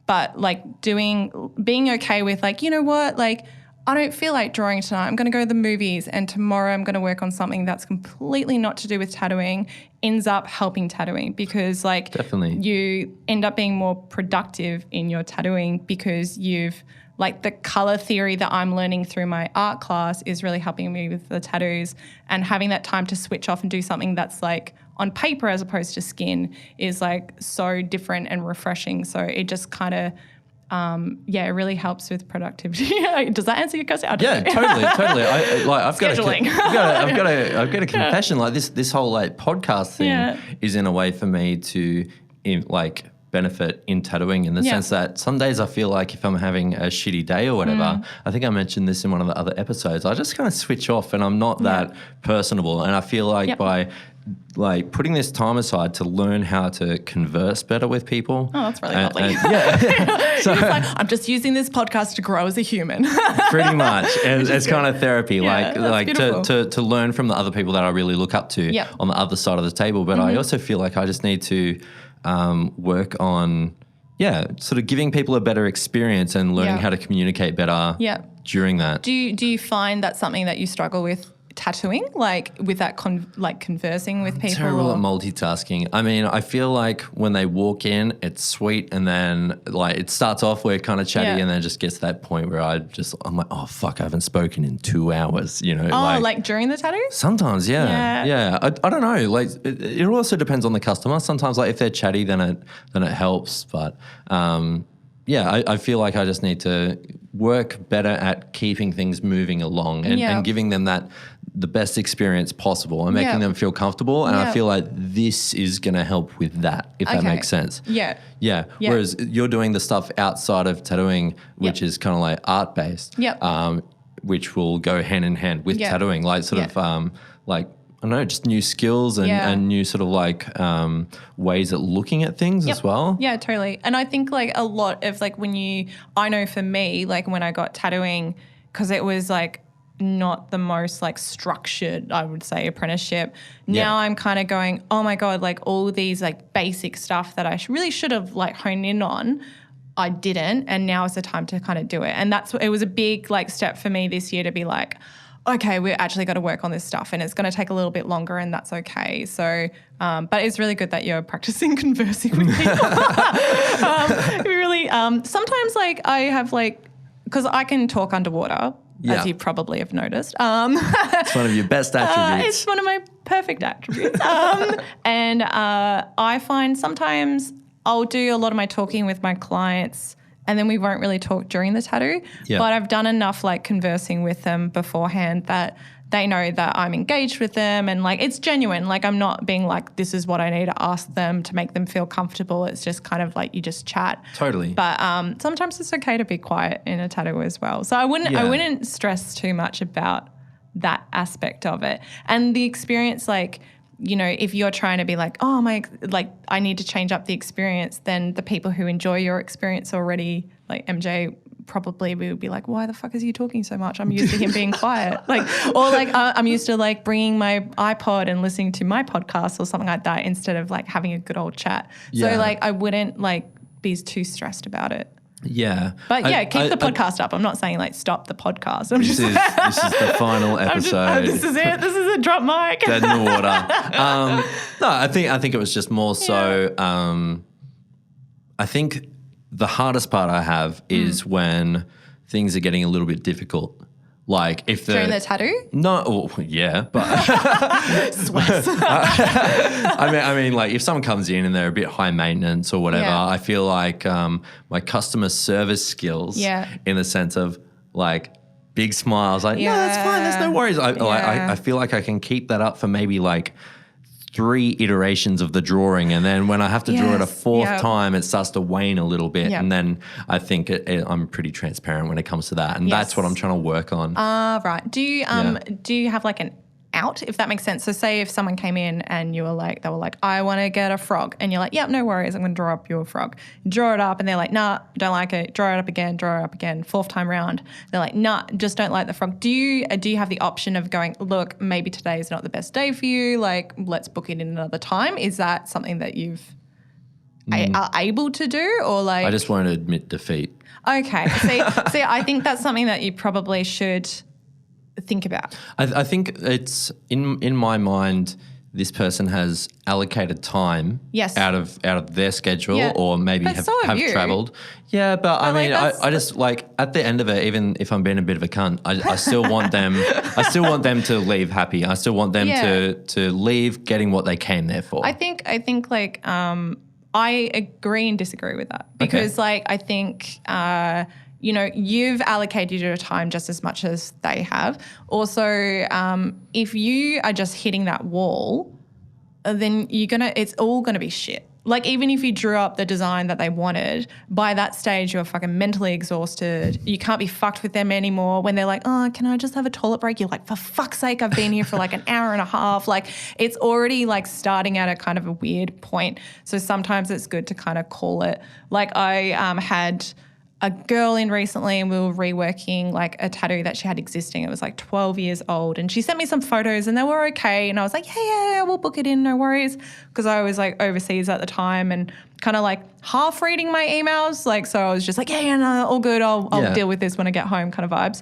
[SPEAKER 2] But like being okay with like, you know what, like I don't feel like drawing tonight. I'm going to go to the movies and tomorrow I'm going to work on something that's completely not to do with tattooing, ends up helping tattooing because like
[SPEAKER 1] definitely
[SPEAKER 2] you end up being more productive in your tattooing because you've like the color theory that I'm learning through my art class is really helping me with the tattoos and having that time to switch off and do something that's like on paper as opposed to skin is like so different and refreshing. So it just kind of, it really helps with productivity. Does that answer your question?
[SPEAKER 1] Yeah, totally. I've got a confession. Like this whole like podcast thing is in a way for me to benefit in tattooing in the sense that some days I feel like if I'm having a shitty day or whatever, I think I mentioned this in one of the other episodes, I just kind of switch off and I'm not that personable. And I feel like by like putting this time aside to learn how to converse better with people.
[SPEAKER 2] Oh, that's really lovely.
[SPEAKER 1] So
[SPEAKER 2] like, I'm just using this podcast to grow as a human.
[SPEAKER 1] Pretty much. And it's kind of therapy, like
[SPEAKER 2] beautiful.
[SPEAKER 1] to learn from the other people that I really look up to on the other side of the table. But I also feel like I just need to work on, sort of giving people a better experience and learning how to communicate better during that.
[SPEAKER 2] Do you find that's something that you struggle with tattooing, like with that conversing with people?
[SPEAKER 1] Terrible at multitasking. I mean, I feel like when they walk in, it's sweet, and then like it starts off we're kind of chatty, and then it just gets to that point where I'm like, oh fuck, I haven't spoken in 2 hours. You know,
[SPEAKER 2] like during the tattoo?
[SPEAKER 1] Sometimes, yeah. I don't know. Like it also depends on the customer. Sometimes, like if they're chatty, then it helps, but. I feel like I just need to work better at keeping things moving along and giving them the best experience possible and making them feel comfortable. And I feel like this is going to help with that, if that makes sense.
[SPEAKER 2] Yeah.
[SPEAKER 1] Whereas you're doing the stuff outside of tattooing, which is kind of like art-based, which will go hand in hand with tattooing, like sort of like, I don't know, just new skills and new sort of like ways at looking at things as well.
[SPEAKER 2] Yeah, totally. And I think like a lot of like I know for me, like when I got tattooing, because it was like not the most like structured, I would say, apprenticeship.
[SPEAKER 1] Yeah.
[SPEAKER 2] Now I'm kind of going, oh my God, like all these like basic stuff that I really should have like honed in on, I didn't. And now is the time to kind of do it. And it was a big like step for me this year to be like, okay, we're actually got to work on this stuff and it's going to take a little bit longer and that's okay. So, but it's really good that you're practicing conversing with people. Really, sometimes like I have like, because I can talk underwater, as you probably have noticed.
[SPEAKER 1] It's one of your best attributes.
[SPEAKER 2] It's one of my perfect attributes. And I find sometimes I'll do a lot of my talking with my clients and then we won't really talk during the tattoo.
[SPEAKER 1] Yeah.
[SPEAKER 2] But I've done enough like conversing with them beforehand that they know that I'm engaged with them and like it's genuine. Like I'm not being like, this is what I need to ask them to make them feel comfortable. It's just kind of like you just chat.
[SPEAKER 1] Totally.
[SPEAKER 2] But sometimes it's okay to be quiet in a tattoo as well. So I wouldn't stress too much about that aspect of it. And the experience, like, you know, if you're trying to be like, oh my, like I need to change up the experience, then the people who enjoy your experience already, like MJ, probably we would be like, why the fuck is he talking so much? I'm used to him being quiet. Like, or like I'm used to like bringing my iPod and listening to my podcast or something like that instead of like having a good old chat.
[SPEAKER 1] Yeah.
[SPEAKER 2] So like I wouldn't like be too stressed about it.
[SPEAKER 1] Yeah.
[SPEAKER 2] But keep the podcast up. I'm not saying like stop the podcast. I'm
[SPEAKER 1] This
[SPEAKER 2] just
[SPEAKER 1] is the final episode.
[SPEAKER 2] this is it. This is a drop mic.
[SPEAKER 1] Dead in the water. No, I think it was just more so. I think the hardest part I have is when things are getting a little bit difficult. Like if
[SPEAKER 2] during the tattoo?
[SPEAKER 1] No, yeah, but
[SPEAKER 2] Sweats.
[SPEAKER 1] I mean, like if someone comes in and they're a bit high maintenance or whatever,
[SPEAKER 2] Yeah.
[SPEAKER 1] I feel like my customer service skills, in the sense of like big smiles, like no, that's fine, there's no worries. I feel like I can keep that up for maybe like 3 iterations of the drawing, and then when I have to draw it a 4th time, it starts to wane a little bit, and then I think I'm pretty transparent when it comes to that, and that's what I'm trying to work on.
[SPEAKER 2] Right. Do you have like an out, if that makes sense? So say if someone came in and they were like, I want to get a frog, and you're like, yep, no worries, I'm going to draw up your frog. You draw it up and they're like, nah, don't like it. Draw it up again, 4th time round. They're like, nah, just don't like the frog. Do you have the option of going, look, maybe today is not the best day for you, like let's book it in another time? Is that something that you've are able to do, or like?
[SPEAKER 1] I just won't admit defeat.
[SPEAKER 2] Okay. See, I think that's something that you probably should think about.
[SPEAKER 1] I think it's in my mind, this person has allocated time out of their schedule, or maybe have traveled. Yeah, but I mean, I just like at the end of it, even if I'm being a bit of a cunt, I still want them. I still want them to leave happy. I still want them to leave getting what they came there for.
[SPEAKER 2] I think like I agree and disagree with that, because like I think you know, you've allocated your time just as much as they have. Also, if you are just hitting that wall, then it's all gonna be shit. Like even if you drew up the design that they wanted, by that stage you're fucking mentally exhausted. You can't be fucked with them anymore. When they're like, oh, can I just have a toilet break? You're like, for fuck's sake, I've been here for like an hour and a half. Like it's already like starting at a kind of a weird point. So sometimes it's good to kind of call it. Like I had a girl in recently and we were reworking like a tattoo that she had existing. It was like 12 years old, and she sent me some photos and they were okay. And I was like, yeah, we'll book it in, no worries. Because I was like overseas at the time and kind of like half reading my emails. Like, so I was just like, yeah, no, all good. I'll deal with this when I get home kind of vibes.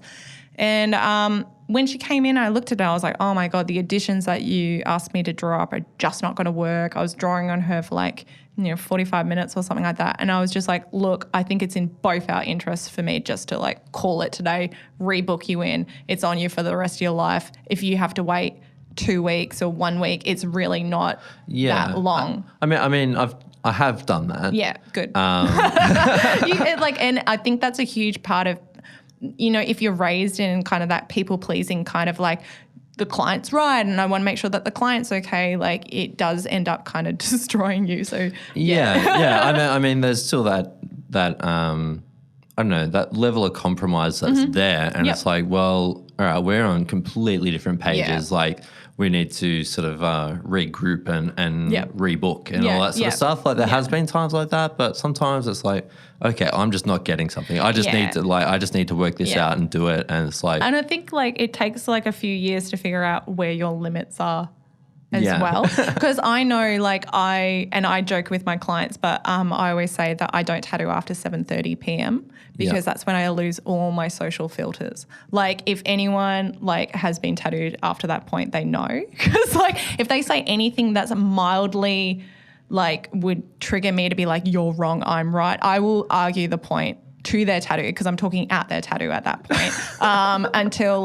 [SPEAKER 2] And when she came in, I looked at her, I was like, oh my God, the additions that you asked me to draw up are just not going to work. I was drawing on her for like, 45 minutes or something like that. And I was just like, look, I think it's in both our interests for me just to like call it today, rebook you in. It's on you for the rest of your life. If you have to wait 2 weeks or 1 week, it's really not that long.
[SPEAKER 1] I mean, I have done that.
[SPEAKER 2] Yeah, good. And I think that's a huge part of, if you're raised in kind of that people pleasing kind of like, the client's right and I want to make sure that the client's okay, like it does end up kind of destroying you. So
[SPEAKER 1] yeah. I mean there's still that I don't know, that level of compromise that's there. And it's like, well, all right, we're on completely different pages.
[SPEAKER 2] Yeah.
[SPEAKER 1] Like we need to sort of regroup and rebook and all that sort of stuff. Like there has been times like that, but sometimes it's like, okay, I'm just not getting something. I just need to work this out and do it. And it's like,
[SPEAKER 2] and I think like it takes like a few years to figure out where your limits are as well. Because I know like I joke with my clients, but I always say that I don't tattoo after 7:30 p.m. because that's when I lose all my social filters. Like if anyone like has been tattooed after that point, they know. Because like if they say anything that's mildly like would trigger me to be like, you're wrong, I'm right, I will argue the point to their tattoo because I'm talking at their tattoo at that point until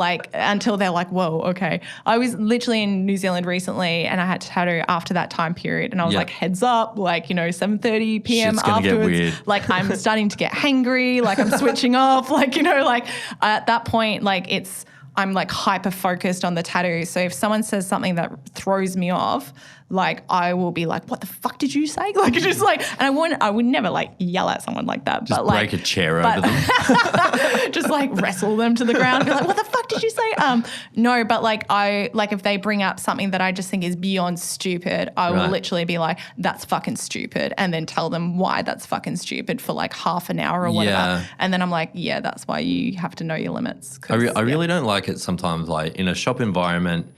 [SPEAKER 2] they're like, whoa, okay. I was literally in New Zealand recently and I had to tattoo after that time period and I was like, heads up, like, 7:30 p.m.
[SPEAKER 1] Shit's gonna
[SPEAKER 2] afterwards.
[SPEAKER 1] get weird.
[SPEAKER 2] Like I'm starting to get hangry, like I'm switching off, like, like at that point, like I'm like hyper focused on the tattoo. So if someone says something that throws me off, like I will be like, what the fuck did you say? Like just like, and I would never like yell at someone like that.
[SPEAKER 1] just
[SPEAKER 2] but like
[SPEAKER 1] break a chair over them.
[SPEAKER 2] just like wrestle them to the ground and be like, what the fuck did you say? No, but like if they bring up something that I just think is beyond stupid, I will literally be like, that's fucking stupid. And then tell them why that's fucking stupid for like half an hour or whatever.
[SPEAKER 1] Yeah.
[SPEAKER 2] And then I'm like, yeah, that's why you have to know your limits.
[SPEAKER 1] I really don't like it sometimes, like in a shop environment,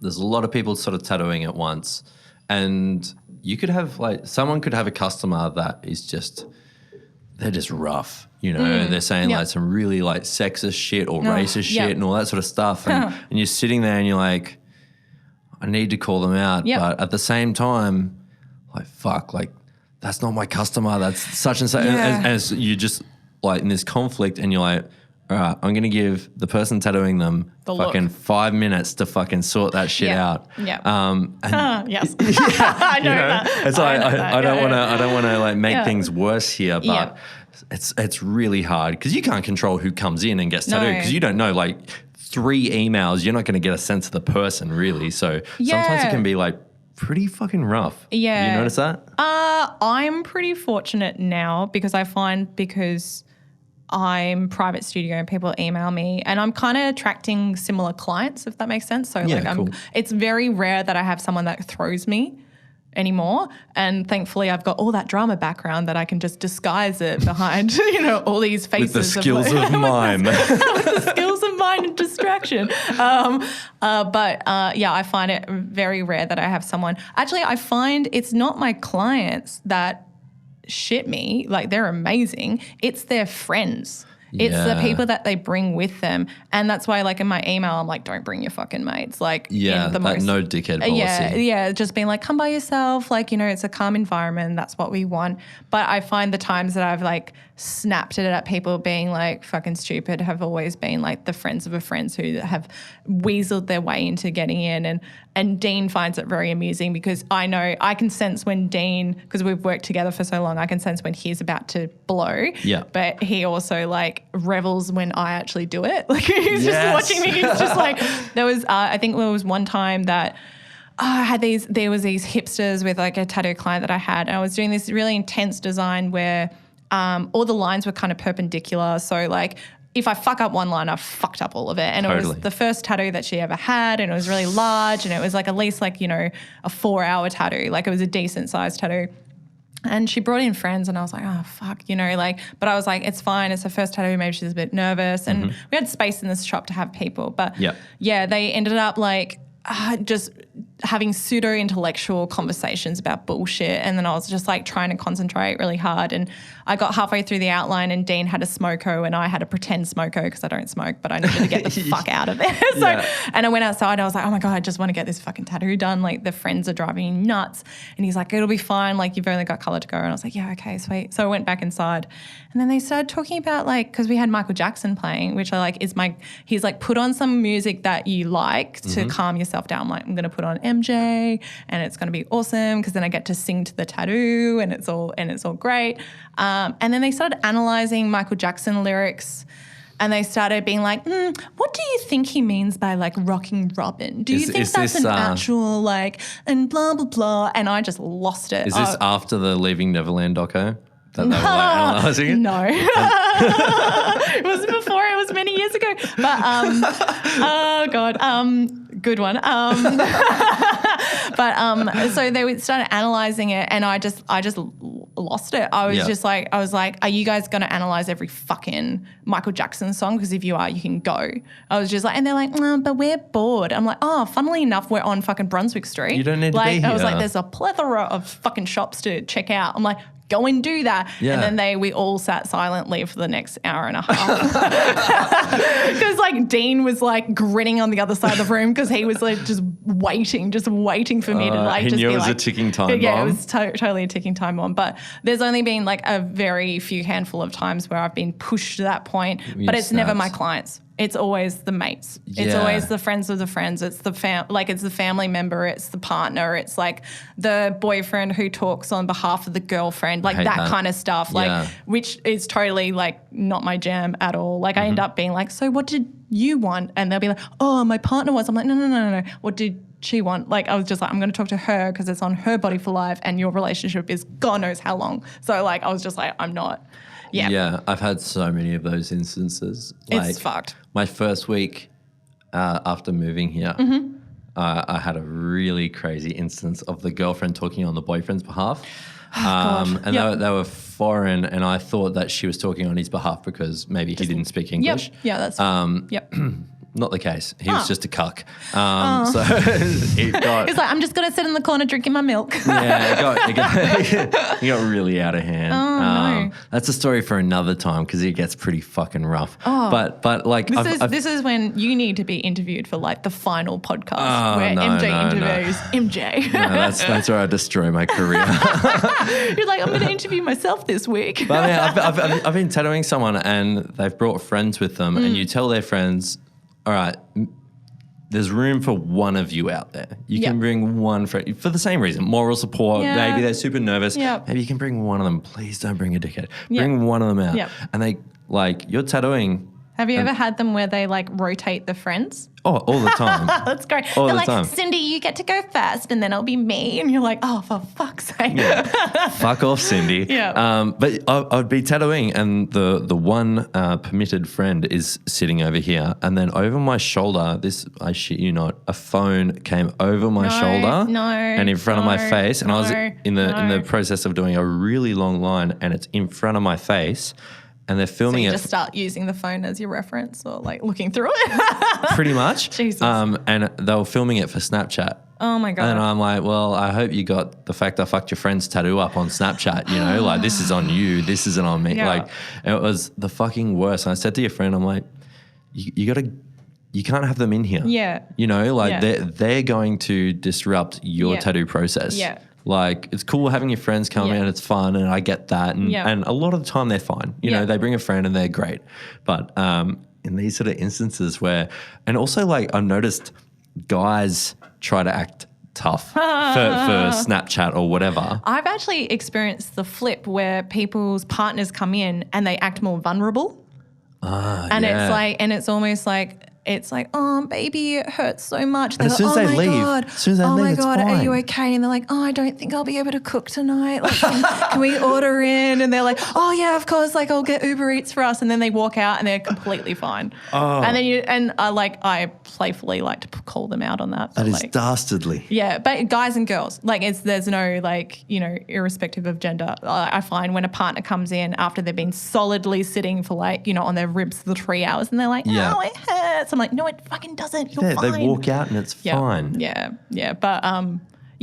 [SPEAKER 1] there's a lot of people sort of tattooing at once and you could have like, someone could have a customer that is just, they're just rough, they're saying like some really like sexist shit or racist shit and all that sort of stuff. And you're sitting there and you're like, I need to call them out. But at the same time, like, fuck, like that's not my customer. That's such and such. As you just like in this conflict and you're like, all right, I'm going to give the person tattooing them fucking 5 minutes to fucking sort that shit out.
[SPEAKER 2] Yeah. Yes.
[SPEAKER 1] I
[SPEAKER 2] know that.
[SPEAKER 1] It's like I don't want to like make things worse here, but it's really hard because you can't control who comes in and gets tattooed because you don't know like 3 emails. You're not going to get a sense of the person really. So sometimes it can be like pretty fucking rough. Yeah. You notice that?
[SPEAKER 2] I'm pretty fortunate now because I find because I'm private studio and people email me and I'm kind of attracting similar clients, if that makes sense. So it's very rare that I have someone that throws me anymore. And thankfully I've got all that drama background that I can just disguise it behind, all these faces.
[SPEAKER 1] With the skills of mime.
[SPEAKER 2] With the skills of mime and distraction. I find it very rare that I have someone. Actually, I find it's not my clients that shit me, like they're amazing. It's their friends. It's the people that they bring with them. And that's why like in my email, I'm like, don't bring your fucking mates. Like in the most,
[SPEAKER 1] no dickhead policy.
[SPEAKER 2] Yeah. Just being like, come by yourself. Like, it's a calm environment. That's what we want. But I find the times that I've like snapped it at people being like fucking stupid have always been like the friends of a friends who have weaseled their way into getting in. And Dean finds it very amusing because I know I can sense when Dean, because we've worked together for so long, I can sense when he's about to blow. Yeah. But he also like revels when I actually do it. Like he's just watching me. He's just like, I think there was one time that there was these hipsters with like a tattoo client that I had and I was doing this really intense design where all the lines were kind of perpendicular. So like if I fuck up one line, I've fucked up all of it. And it was the first tattoo that she ever had and it was really large and it was like at least like, a 4-hour tattoo. Like it was a decent sized tattoo. And she brought in friends and I was like, oh, fuck, but I was like, it's fine. It's her first tattoo. Maybe she's a bit nervous. And we had space in this shop to have people. But they ended up like just having pseudo-intellectual conversations about bullshit. And then I was just like trying to concentrate really hard. And I got halfway through the outline and Dean had a smoko and I had a pretend smoko because I don't smoke, but I needed to get the fuck out of there. And I went outside and I was like, oh my God, I just want to get this fucking tattoo done. Like the friends are driving me nuts. And he's like, it'll be fine. Like you've only got color to go. And I was like, yeah, okay, sweet. So I went back inside and then they started talking about like, because we had Michael Jackson playing, which I like he's like, put on some music that you like to calm yourself down. I'm like, I'm going to put on MJ and it's going to be awesome because then I get to sing to the tattoo and it's all great. And then they started analysing Michael Jackson lyrics and they started being like, what do you think he means by like rocking Robin? Do you think that's an actual like and blah, blah, blah. And I just lost it.
[SPEAKER 1] Is this after the Leaving Neverland doco? that they were like analysing it?
[SPEAKER 2] No. It was before. It was many years ago. But, oh, God. Good one. So they started analysing it and I just lost it. I was like, are you guys going to analyse every fucking Michael Jackson song? Because if you are, you can go. I was just like, and they're like, but we're bored. I'm like, oh, funnily enough, we're on fucking Brunswick Street.
[SPEAKER 1] You don't need to be here.
[SPEAKER 2] I was like, there's a plethora of fucking shops to check out. I'm like, go and do that.
[SPEAKER 1] Yeah.
[SPEAKER 2] And then we all sat silently for the next hour and a half. Because like Dean was like grinning on the other side of the room because he was like just waiting for me to like
[SPEAKER 1] he
[SPEAKER 2] just
[SPEAKER 1] knew
[SPEAKER 2] be
[SPEAKER 1] it was
[SPEAKER 2] like,
[SPEAKER 1] a ticking time bomb.
[SPEAKER 2] Yeah, it was totally a ticking time bomb. But there's only been like a very few handful of times where I've been pushed to that point. But it's never my clients. It's always the mates. It's always the friends of the friends. It's the it's the family member. It's the partner. It's like the boyfriend who talks on behalf of the girlfriend, like that kind of stuff. Like, which is totally like not my jam at all. Like I end up being like, so what did you want? And they'll be like, oh, my partner wants. I'm like, no. What did she want? Like I was just like, I'm going to talk to her because it's on her body for life, and your relationship is God knows how long. So like I was just like, I'm not. Yeah.
[SPEAKER 1] Yeah, I've had so many of those instances.
[SPEAKER 2] It's fucked.
[SPEAKER 1] My first week after moving here, I had a really crazy instance of the girlfriend talking on the boyfriend's behalf. And they were foreign, and I thought that she was talking on his behalf because maybe he didn't speak English.
[SPEAKER 2] Yep. Yeah, that's
[SPEAKER 1] Not the case. He was just a cuck. So
[SPEAKER 2] he's like, I'm just going to sit in the corner drinking my milk.
[SPEAKER 1] Yeah, it got really out of hand.
[SPEAKER 2] Oh, no.
[SPEAKER 1] That's a story for another time because it gets pretty fucking rough. Oh. But like
[SPEAKER 2] this is when you need to be interviewed for like the final podcast where MJ interviews MJ.
[SPEAKER 1] No, that's where I destroy my career.
[SPEAKER 2] You're like, I'm going to interview myself this week.
[SPEAKER 1] But I mean, I've been tattooing someone and they've brought friends with them, and you tell their friends, all right, there's room for one of you out there. You can bring one friend for the same reason, moral support.
[SPEAKER 2] Yeah.
[SPEAKER 1] Maybe they're super nervous.
[SPEAKER 2] Yep.
[SPEAKER 1] Maybe you can bring one of them. Please don't bring a dickhead. Bring one of them out.
[SPEAKER 2] Yep.
[SPEAKER 1] And they like, you're tattooing.
[SPEAKER 2] Have you ever had them where they like rotate the friends?
[SPEAKER 1] Oh, all the time.
[SPEAKER 2] That's great.
[SPEAKER 1] All
[SPEAKER 2] They're
[SPEAKER 1] the
[SPEAKER 2] like,
[SPEAKER 1] time.
[SPEAKER 2] Cindy, you get to go first and then it'll be me. And you're like, oh, for fuck's sake.
[SPEAKER 1] Yeah. Fuck off, Cindy.
[SPEAKER 2] Yeah.
[SPEAKER 1] But I'd be tattooing and the one permitted friend is sitting over here, and then over my shoulder, I shit you not, a phone came over my shoulder and in front of my face, and I was in the process of doing a really long line, and it's in front of my face. And they're filming
[SPEAKER 2] so you
[SPEAKER 1] it.
[SPEAKER 2] just start using the phone as your reference or like looking through it?
[SPEAKER 1] Pretty much.
[SPEAKER 2] Jesus.
[SPEAKER 1] And they were filming it for Snapchat.
[SPEAKER 2] Oh, my God.
[SPEAKER 1] And I'm like, well, I hope you got the fact I fucked your friend's tattoo up on Snapchat, you know? Like, this is on you. This isn't on me.
[SPEAKER 2] Yeah.
[SPEAKER 1] Like, it was the fucking worst. And I said to your friend, I'm like, you can't have them in here.
[SPEAKER 2] Yeah.
[SPEAKER 1] You know, like they're going to disrupt your tattoo process.
[SPEAKER 2] Yeah.
[SPEAKER 1] Like, it's cool having your friends come in, it's fun, and I get that. And a lot of the time they're fine. You know, they bring a friend and they're great. But in these sort of instances where, and also like I've noticed guys try to act tough for Snapchat or whatever.
[SPEAKER 2] I've actually experienced the flip where people's partners come in and they act more vulnerable. And it's almost like, it's like, oh, baby, it hurts so much.
[SPEAKER 1] And as soon as they leave,
[SPEAKER 2] are you okay? And they're like, oh, I don't think I'll be able to cook tonight. Like, can we order in? And they're like, oh, yeah, of course. Like, I'll get Uber Eats for us. And then they walk out and they're completely fine. Oh. And then I playfully like to call them out on that.
[SPEAKER 1] That is dastardly.
[SPEAKER 2] Yeah, but guys and girls, like there's no like, you know, irrespective of gender. I find when a partner comes in after they've been solidly sitting for like, you know, on their ribs for 3 hours and they're like, oh, it hurts. I'm like, no, it fucking doesn't. You're fine.
[SPEAKER 1] They walk out and it's fine.
[SPEAKER 2] Yeah. But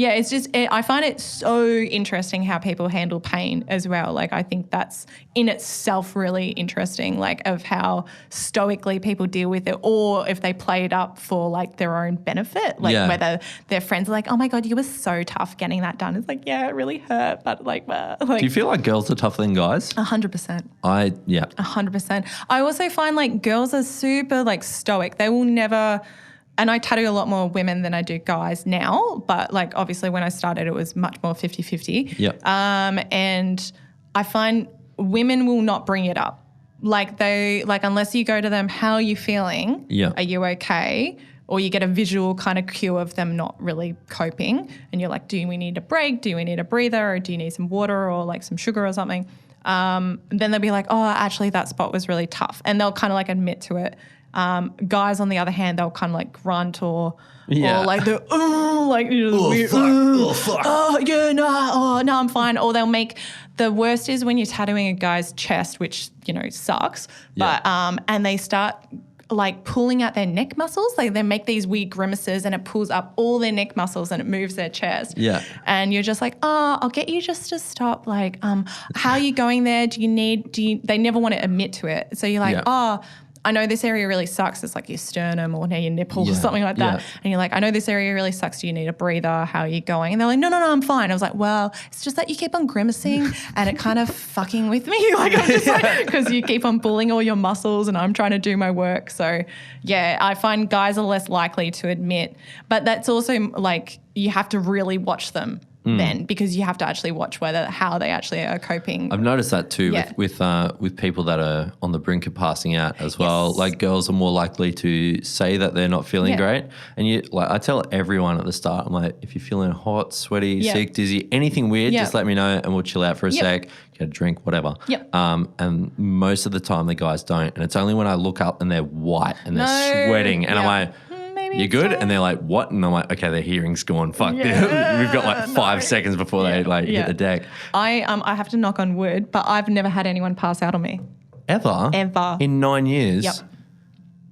[SPEAKER 2] it's just, I find it so interesting how people handle pain as well. Like, I think that's in itself really interesting, like of how stoically people deal with it, or if they play it up for like their own benefit, like whether their friends are like, oh my God, you were so tough getting that done. It's like, yeah, it really hurt. But like
[SPEAKER 1] do you feel like girls are tougher than guys?
[SPEAKER 2] 100%.
[SPEAKER 1] 100%.
[SPEAKER 2] I also find like girls are super like stoic. They will never... And I tattoo a lot more women than I do guys now, but like obviously when I started it was much more 50-50.
[SPEAKER 1] Yep.
[SPEAKER 2] And I find women will not bring it up. Like unless you go to them, how are you feeling?
[SPEAKER 1] Yeah.
[SPEAKER 2] Are you okay? Or you get a visual kind of cue of them not really coping and you're like, do we need a break? Do we need a breather? Or do you need some water or like some sugar or something? then they'll be like, oh, actually that spot was really tough. And they'll kind of like admit to it. Guys, on the other hand, they'll kind of like grunt or like the like you know, weird,
[SPEAKER 1] fuck.
[SPEAKER 2] oh yeah, no, I'm fine. Or they'll make, the worst is when you're tattooing a guy's chest, which you know sucks.
[SPEAKER 1] Yeah.
[SPEAKER 2] But and they start like pulling out their neck muscles, like they make these weird grimaces, and it pulls up all their neck muscles and it moves their chest.
[SPEAKER 1] Yeah.
[SPEAKER 2] And you're just like, oh, I'll get you just to stop. Like, how are you going there? They never want to admit to it. So you're like, oh, I know this area really sucks. It's like your sternum or near your nipple or something like that. And you're like, I know this area really sucks. Do you need a breather? How are you going? And they're like, no, I'm fine. I was like, well, it's just that you keep on grimacing and it kind of fucking with me. Like, I'm just like, because you keep on pulling all your muscles and I'm trying to do my work. So yeah, I find guys are less likely to admit, but that's also like, you have to really watch them. Then, because you have to actually watch how they actually are coping.
[SPEAKER 1] I've noticed that too with people that are on the brink of passing out as well. Like girls are more likely to say that they're not feeling great, and I tell everyone at the start, I'm like, if you're feeling hot, sweaty, sick, dizzy, anything weird, just let me know and we'll chill out for a sec, get a drink, whatever. And most of the time the guys don't, and it's only when I look up and they're white and they're sweating, and I'm like, you're good? And they're like, what? And I'm like, okay, their hearing's gone. Fuck. We've got like 5 seconds before they hit the deck.
[SPEAKER 2] I have to knock on wood, but I've never had anyone pass out on me.
[SPEAKER 1] Ever? In 9 years?
[SPEAKER 2] Yep.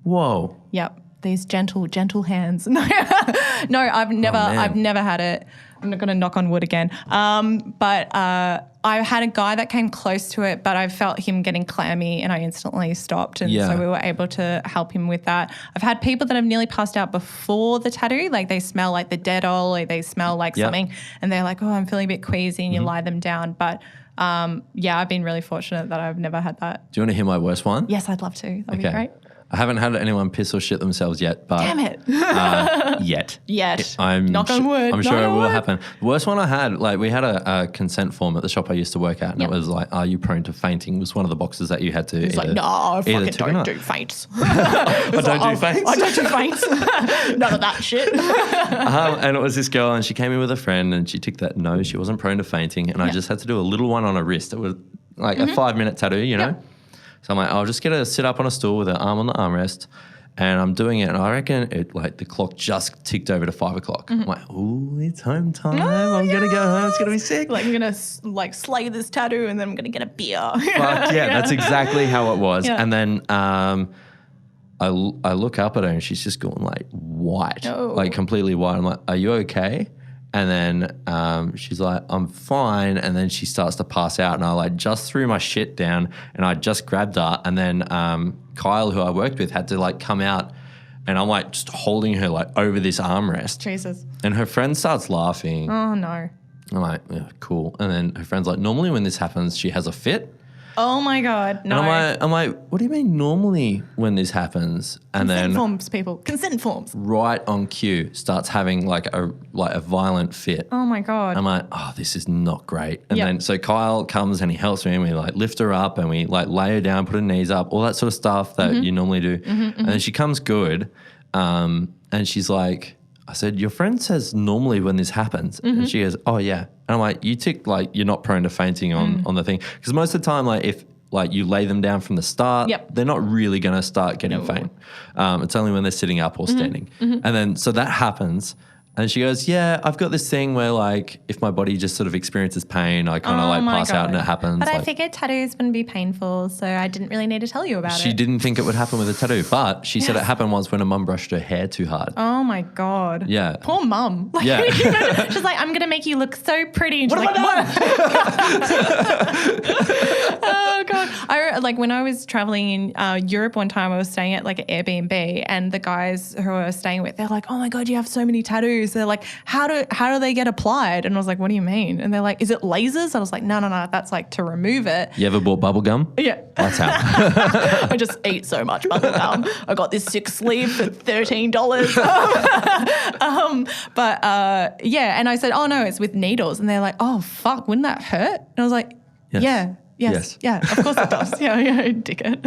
[SPEAKER 1] Whoa.
[SPEAKER 2] Yep. These gentle hands. No, I've never had it. I'm not going to knock on wood again. But I had a guy that came close to it, but I felt him getting clammy and I instantly stopped. And so we were able to help him with that. I've had people that have nearly passed out before the tattoo, like they smell like the Dettol or they smell like something and they're like, oh, I'm feeling a bit queasy, and you lie them down. But I've been really fortunate that I've never had that.
[SPEAKER 1] Do you want to hear my worst one?
[SPEAKER 2] Yes, I'd love to. That'd be great.
[SPEAKER 1] I haven't had anyone piss or shit themselves yet, but
[SPEAKER 2] damn it,
[SPEAKER 1] yet.
[SPEAKER 2] Knock on wood.
[SPEAKER 1] I'm sure it will happen. The worst one I had, like we had a consent form at the shop I used to work at, and it was like, "Are you prone to fainting?" Was one of the boxes that you had to.
[SPEAKER 2] It's like, no, I fucking don't do faints.
[SPEAKER 1] I don't do faints.
[SPEAKER 2] I don't do faints. None of that shit.
[SPEAKER 1] And it was this girl, and she came in with a friend, and she ticked that no, she wasn't prone to fainting, and I just had to do a little one on her wrist. It was like a 5-minute tattoo, you know. So I'm like, I'll just get her to sit up on a stool with her arm on the armrest, and I'm doing it, and I reckon the clock just ticked over to 5 o'clock. I'm like, ooh, it's home time. I'm going to go home. It's going to be sick.
[SPEAKER 2] Like, I'm going to like slay this tattoo, and then I'm going to get a beer.
[SPEAKER 1] Fuck yeah, that's exactly how it was. And then I look up at her, and she's just going like white, like completely white. I'm like, are you okay? And then she's like, I'm fine. And then she starts to pass out, and I like just threw my shit down, and I just grabbed her. And then Kyle, who I worked with, had to like come out, and I'm like just holding her like over this armrest.
[SPEAKER 2] Jesus.
[SPEAKER 1] And her friend starts laughing.
[SPEAKER 2] Oh no.
[SPEAKER 1] I'm like, yeah, cool. And then her friend's like, normally when this happens, she has a fit.
[SPEAKER 2] Oh my God, no.
[SPEAKER 1] And I'm like, what do you mean normally when this happens? And
[SPEAKER 2] consent forms, people. Consent forms.
[SPEAKER 1] Right on cue, starts having like a violent fit.
[SPEAKER 2] Oh my God.
[SPEAKER 1] I'm like, oh, this is not great. And then so Kyle comes and he helps me, and we like lift her up, and we like lay her down, put her knees up, all that sort of stuff that you normally do. And then she comes good, and she's like, I said, your friend says normally when this happens. And she goes, oh yeah. And I'm like, you tick like you're not prone to fainting on the thing. Because most of the time, like if like you lay them down from the start, they're not really going to start getting faint. It's only when they're sitting up or standing. And then so that happens. And she goes, yeah, I've got this thing where like if my body just sort of experiences pain, I kind of like pass out and it happens.
[SPEAKER 2] But
[SPEAKER 1] like,
[SPEAKER 2] I figured tattoos wouldn't be painful, so I didn't really need to tell you about it.
[SPEAKER 1] She didn't think it would happen with a tattoo, but she said it happened once when her mum brushed her hair too hard.
[SPEAKER 2] Oh my God.
[SPEAKER 1] Yeah.
[SPEAKER 2] Poor mum. Like,
[SPEAKER 1] yeah.
[SPEAKER 2] She's like, I'm going to make you look so pretty. And she's
[SPEAKER 1] what
[SPEAKER 2] like,
[SPEAKER 1] have I done?
[SPEAKER 2] Oh God. Like when I was traveling in Europe one time, I was staying at like an Airbnb, and the guys who I was staying with, they're like, oh my God, you have so many tattoos. They're like, how do they get applied? And I was like, what do you mean? And they're like, is it lasers? I was like, no, that's like to remove it.
[SPEAKER 1] You ever bought bubble gum?
[SPEAKER 2] Yeah.
[SPEAKER 1] That's how.
[SPEAKER 2] I just eat so much bubble gum. I got this 6 sleeve for $13. And I said, oh no, it's with needles. And they're like, oh fuck, wouldn't that hurt? And I was like,
[SPEAKER 1] yes.
[SPEAKER 2] yeah. Yes.
[SPEAKER 1] Yes.
[SPEAKER 2] Yeah, of course it does. Yeah, dickhead.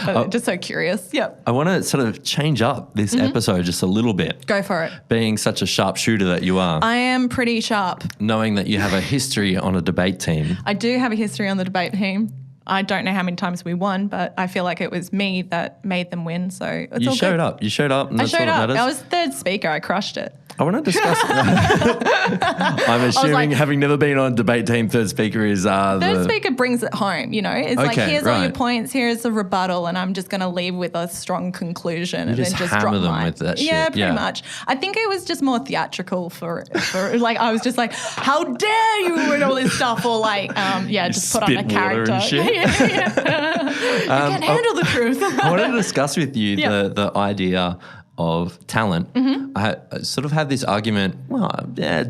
[SPEAKER 2] But just so curious. Yep.
[SPEAKER 1] I want to sort of change up this episode just a little bit.
[SPEAKER 2] Go for it.
[SPEAKER 1] Being such a sharpshooter that you are,
[SPEAKER 2] I am pretty sharp.
[SPEAKER 1] knowing that you have a history on a debate team.
[SPEAKER 2] I do have a history on the debate team. I don't know how many times we won, but I feel like it was me that made them win. So it's
[SPEAKER 1] You
[SPEAKER 2] all
[SPEAKER 1] showed
[SPEAKER 2] good.
[SPEAKER 1] up. You showed up. And
[SPEAKER 2] I
[SPEAKER 1] that's
[SPEAKER 2] showed
[SPEAKER 1] all that
[SPEAKER 2] up.
[SPEAKER 1] matters.
[SPEAKER 2] I was third speaker. I crushed it.
[SPEAKER 1] I want to discuss. I'm assuming,
[SPEAKER 2] like-
[SPEAKER 1] having never been on a debate team, third speaker is
[SPEAKER 2] Third speaker brings it home, you know. It's like,
[SPEAKER 1] Okay,
[SPEAKER 2] here's all your
[SPEAKER 1] right.
[SPEAKER 2] points, here's a rebuttal, and I'm just going to leave with a strong conclusion and
[SPEAKER 1] just
[SPEAKER 2] then just
[SPEAKER 1] hammer
[SPEAKER 2] drop
[SPEAKER 1] them
[SPEAKER 2] mine.
[SPEAKER 1] with that
[SPEAKER 2] Yeah,
[SPEAKER 1] shit,
[SPEAKER 2] pretty
[SPEAKER 1] yeah.
[SPEAKER 2] much. I think it was just more theatrical for like, I was just like, how dare you and all this stuff, or like, just put on a
[SPEAKER 1] spit water
[SPEAKER 2] character.
[SPEAKER 1] and shit.
[SPEAKER 2] You can't handle the truth.
[SPEAKER 1] I wanted to discuss with you
[SPEAKER 2] Yeah.
[SPEAKER 1] the idea of talent. I sort of had this argument,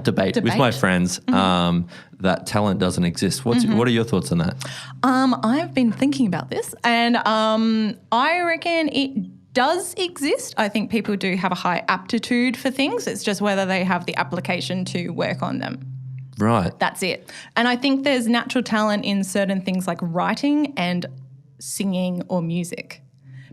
[SPEAKER 1] debate with my friends that talent doesn't exist. What are your thoughts on that?
[SPEAKER 2] I've been thinking about this, and I reckon it does exist. I think people do have a high aptitude for things. It's just whether they have the application to work on them.
[SPEAKER 1] Right.
[SPEAKER 2] That's it. And I think there's natural talent in certain things like writing and singing or music.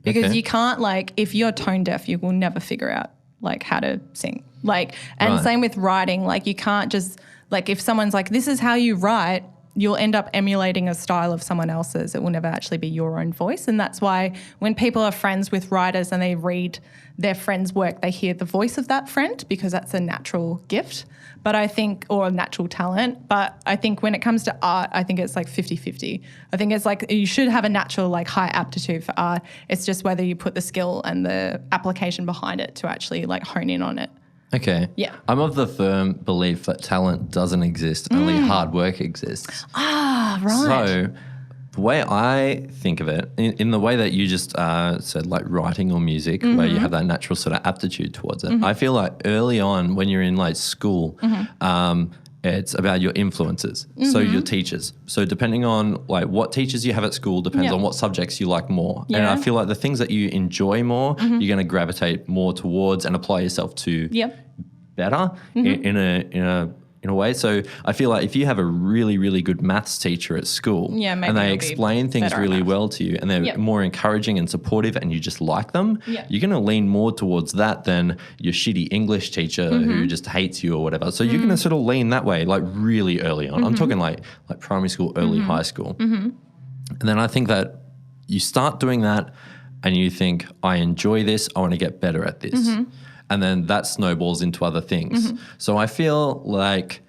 [SPEAKER 2] Because
[SPEAKER 1] Okay.
[SPEAKER 2] you can't, like, if you're tone deaf, you will never figure out like how to sing. Like, and
[SPEAKER 1] Right.
[SPEAKER 2] same with writing. Like, you can't just, like, if someone's like, this is how you write, you'll end up emulating a style of someone else's. It will never actually be your own voice. And that's why when people are friends with writers and they read their friend's work, they hear the voice of that friend because that's a natural gift. But I think, or a natural talent. But I think when it comes to art, I think it's like 50-50. I think it's like you should have a natural, like, high aptitude for art. It's just whether you put the skill and the application behind it to actually like hone in on it.
[SPEAKER 1] Okay.
[SPEAKER 2] Yeah.
[SPEAKER 1] I'm of the firm belief that talent doesn't exist, only hard work exists.
[SPEAKER 2] Ah, right.
[SPEAKER 1] So the way I think of it, in the way that you just said, like writing or music, where you have that natural sort of aptitude towards it, I feel like early on when you're in like school, it's about your influences. So your teachers. So depending on like what teachers you have at school depends
[SPEAKER 2] Yeah.
[SPEAKER 1] on what subjects you like more. And
[SPEAKER 2] Yeah.
[SPEAKER 1] I feel like the things that you enjoy more, you're going to gravitate more towards and apply yourself to
[SPEAKER 2] Yep.
[SPEAKER 1] better in a way. So I feel like if you have a really, really good maths teacher at school
[SPEAKER 2] Yeah, maybe
[SPEAKER 1] and they
[SPEAKER 2] you'll be
[SPEAKER 1] explain things
[SPEAKER 2] better at
[SPEAKER 1] really
[SPEAKER 2] maths.
[SPEAKER 1] well to you and they're
[SPEAKER 2] Yep.
[SPEAKER 1] more encouraging and supportive and you just like them,
[SPEAKER 2] Yeah.
[SPEAKER 1] you're going to lean more towards that than your shitty English teacher who just hates you or whatever. So you're going to sort of lean that way like really early on. I'm talking like primary school, early high school. And then I think that you start doing that and you think, I enjoy this, I want to get better at this. And then that snowballs into other things. So I feel like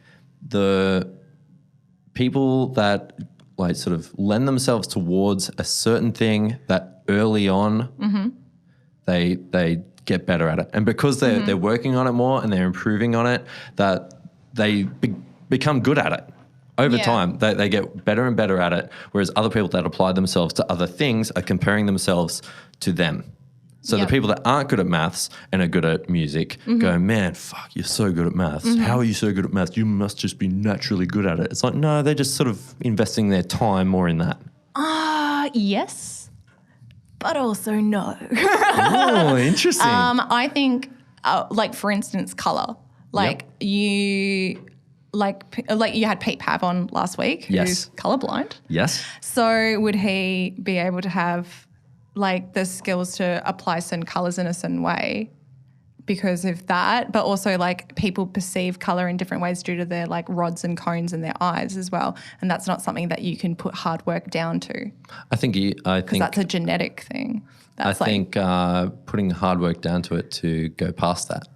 [SPEAKER 1] the people that like sort of lend themselves towards a certain thing that early on they get better at it. And because they're working on it more and they're improving on it, that they become good at it. Over
[SPEAKER 2] Yeah.
[SPEAKER 1] time, they get better and better at it, whereas other people that apply themselves to other things are comparing themselves to them. So
[SPEAKER 2] Yep.
[SPEAKER 1] the people that aren't good at maths and are good at music go, man, fuck, you're so good at maths. How are you so good at maths? You must just be naturally good at it. It's like, no, they're just sort of investing their time more in that.
[SPEAKER 2] Yes, but also no.
[SPEAKER 1] Oh, interesting.
[SPEAKER 2] I think, like, for instance, color. Like you had Pete Pav on last week,
[SPEAKER 1] Yes.
[SPEAKER 2] who's colorblind.
[SPEAKER 1] Yes.
[SPEAKER 2] So would he be able to have like the skills to apply certain colors in a certain way because of that? But also like people perceive color in different ways due to their like rods and cones in their eyes as well. And that's not something that you can put hard work down to
[SPEAKER 1] I think
[SPEAKER 2] because that's a genetic thing. That's
[SPEAKER 1] putting hard work down to it to go past that,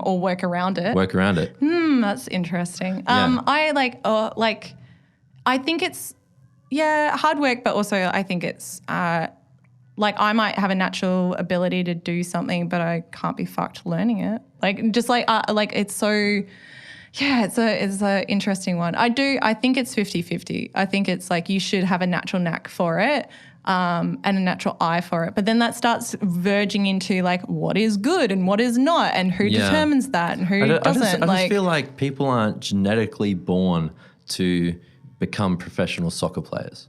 [SPEAKER 2] or work around it.
[SPEAKER 1] work around it.
[SPEAKER 2] That's interesting.
[SPEAKER 1] Yeah.
[SPEAKER 2] I think it's, hard work, but also I think it's like I might have a natural ability to do something, but I can't be fucked learning it. Like just like it's so, it's a interesting one. I think it's 50-50. I think it's like you should have a natural knack for it. And a natural eye for it. But then that starts verging into like what is good and what is not and who determines that and who doesn't.
[SPEAKER 1] I just feel like people aren't genetically born to become professional soccer players.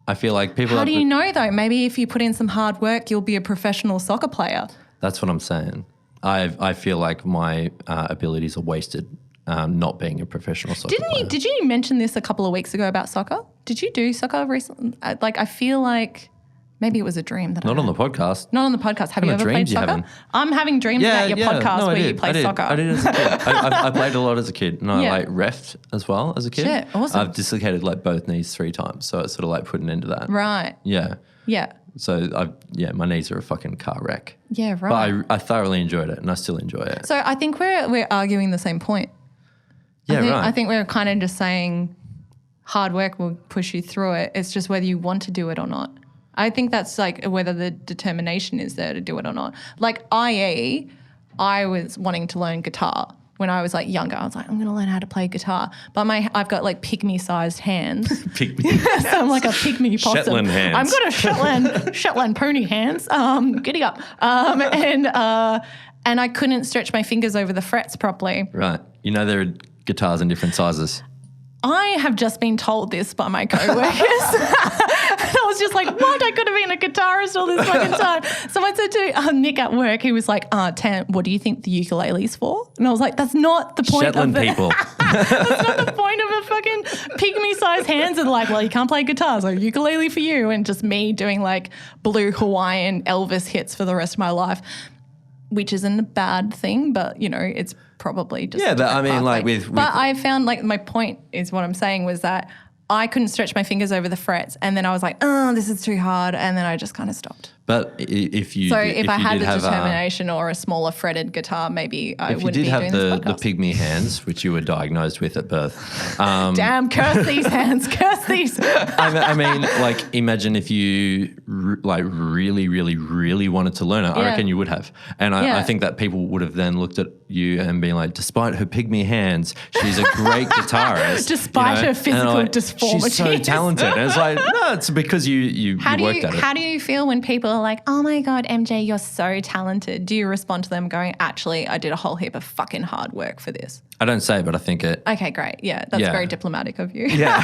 [SPEAKER 1] I feel like people
[SPEAKER 2] How do you know though? Maybe if you put in some hard work, you'll be a professional soccer player.
[SPEAKER 1] That's what I'm saying. I feel like my abilities are wasted not being a professional soccer player.
[SPEAKER 2] Did you mention this a couple of weeks ago about soccer? Did you do soccer recently? I feel like maybe it was a dream that
[SPEAKER 1] Not on the podcast.
[SPEAKER 2] Not on the podcast. Have you ever played soccer? I'm having dreams about your podcast where you play soccer.
[SPEAKER 1] I did as a kid. I played a lot as a kid, and I refed as well as a kid.
[SPEAKER 2] Shit, awesome.
[SPEAKER 1] I've dislocated both knees 3 times, so it's sort of put an end to that.
[SPEAKER 2] Right.
[SPEAKER 1] Yeah.
[SPEAKER 2] Yeah.
[SPEAKER 1] So my knees are a fucking car wreck.
[SPEAKER 2] Yeah, right.
[SPEAKER 1] But I thoroughly enjoyed it, and I still enjoy it.
[SPEAKER 2] So I think we're arguing the same point.
[SPEAKER 1] Yeah, right.
[SPEAKER 2] I think we're kind of just saying hard work will push you through it. It's just whether you want to do it or not. I think that's whether the determination is there to do it or not. I was wanting to learn guitar when I was younger. I was like, I'm going to learn how to play guitar. But I've got pygmy-sized hands.
[SPEAKER 1] Pygmy.
[SPEAKER 2] So I'm like a pygmy possum.
[SPEAKER 1] Shetland hands.
[SPEAKER 2] I've got a Shetland pony hands. Giddy up. And I couldn't stretch my fingers over the frets properly.
[SPEAKER 1] Right. There are guitars in different sizes.
[SPEAKER 2] I have just been told this by my co-workers. And I was just like, what? I could have been a guitarist all this fucking time. So I said to Nick at work, he was like, Tam, what do you think the ukulele's for? And I was like, that's not the point
[SPEAKER 1] Shetland
[SPEAKER 2] of it.
[SPEAKER 1] people.
[SPEAKER 2] That's not the point of a fucking pygmy-sized hands and well, you can't play guitar, so ukulele for you. And just me doing blue Hawaiian Elvis hits for the rest of my life, which isn't a bad thing, but, it's probably just
[SPEAKER 1] but I mean,
[SPEAKER 2] But I found my point is what I'm saying was that I couldn't stretch my fingers over the frets, and then I was like, oh, this is too hard, and then I just kind of stopped.
[SPEAKER 1] But if
[SPEAKER 2] I had the determination or a smaller fretted guitar, maybe I wouldn't be doing this podcast.
[SPEAKER 1] If you did have the pygmy hands, which you were diagnosed with at birth.
[SPEAKER 2] Damn, curse these hands, curse these.
[SPEAKER 1] I mean, imagine if you really, really, really wanted to learn it. I reckon you would have. And I think that people would have then looked at you and been like, despite her pygmy hands, she's a great guitarist.
[SPEAKER 2] Despite her physical deformities.
[SPEAKER 1] She's so talented. And it's no, it's because you worked at it.
[SPEAKER 2] How do you feel when people are like, oh my God, MJ, you're so talented? Do you respond to them going, actually, I did a whole heap of fucking hard work for this?
[SPEAKER 1] I don't say, but I think it.
[SPEAKER 2] Okay, great. Yeah, that's very diplomatic of you.
[SPEAKER 1] Yeah.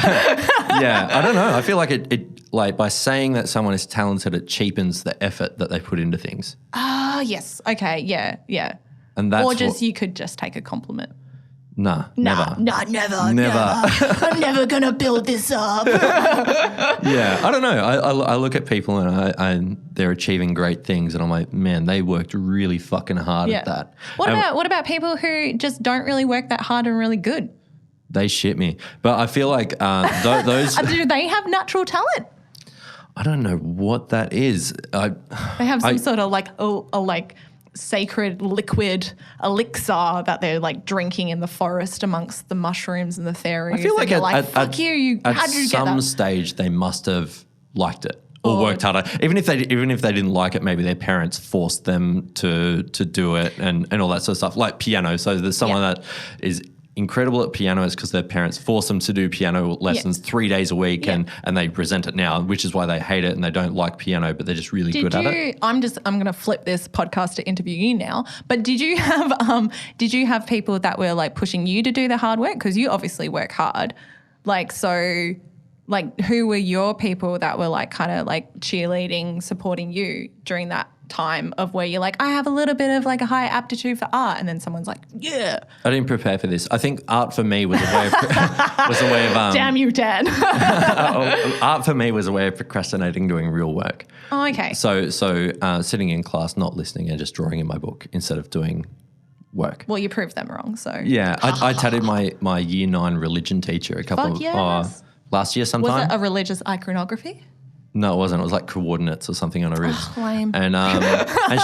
[SPEAKER 1] Yeah. I don't know. I feel like it by saying that someone is talented, it cheapens the effort that they put into things.
[SPEAKER 2] Ah, yes. Okay. Yeah. Yeah.
[SPEAKER 1] And that's
[SPEAKER 2] you could just take a compliment.
[SPEAKER 1] Nah,
[SPEAKER 2] never. I'm never going to build this up.
[SPEAKER 1] Yeah, I don't know. I look at people and they're achieving great things, and I'm like, man, they worked really fucking hard at that.
[SPEAKER 2] What about people who just don't really work that hard and really good?
[SPEAKER 1] They shit me. But I feel like those...
[SPEAKER 2] Do they have natural talent?
[SPEAKER 1] I don't know what that is.
[SPEAKER 2] They have some sort of sacred liquid elixir that they're drinking in the forest amongst the mushrooms and the fairies.
[SPEAKER 1] I feel like
[SPEAKER 2] fuck you. How'd you get that?
[SPEAKER 1] At some stage they must have liked it or worked harder. Even if they didn't like it, maybe their parents forced them to do it and all that sort of stuff. Like piano. So there's someone that is incredible at piano is because their parents force them to do piano lessons 3 days a week and they resent it now, which is why they hate it and they don't like piano, but they're just really good at it.
[SPEAKER 2] I'm going to flip this podcast to interview you now, but did you have people that were pushing you to do the hard work? Because you obviously work hard. Who were your people that were cheerleading, supporting you during that time of where you're like, I have a little bit of a high aptitude for art, and then someone's like, yeah.
[SPEAKER 1] I didn't prepare for this. I think art for me was a way of
[SPEAKER 2] damn you, Dad.
[SPEAKER 1] Art for me was a way of procrastinating doing real work.
[SPEAKER 2] Oh, okay.
[SPEAKER 1] So sitting in class, not listening, and just drawing in my book instead of doing work.
[SPEAKER 2] Well, you proved them wrong. So
[SPEAKER 1] yeah, I tattooed my year 9 religion teacher last year sometime.
[SPEAKER 2] Was it a religious iconography?
[SPEAKER 1] No, it wasn't. It was coordinates or something on a wrist.
[SPEAKER 2] Oh, lame.
[SPEAKER 1] And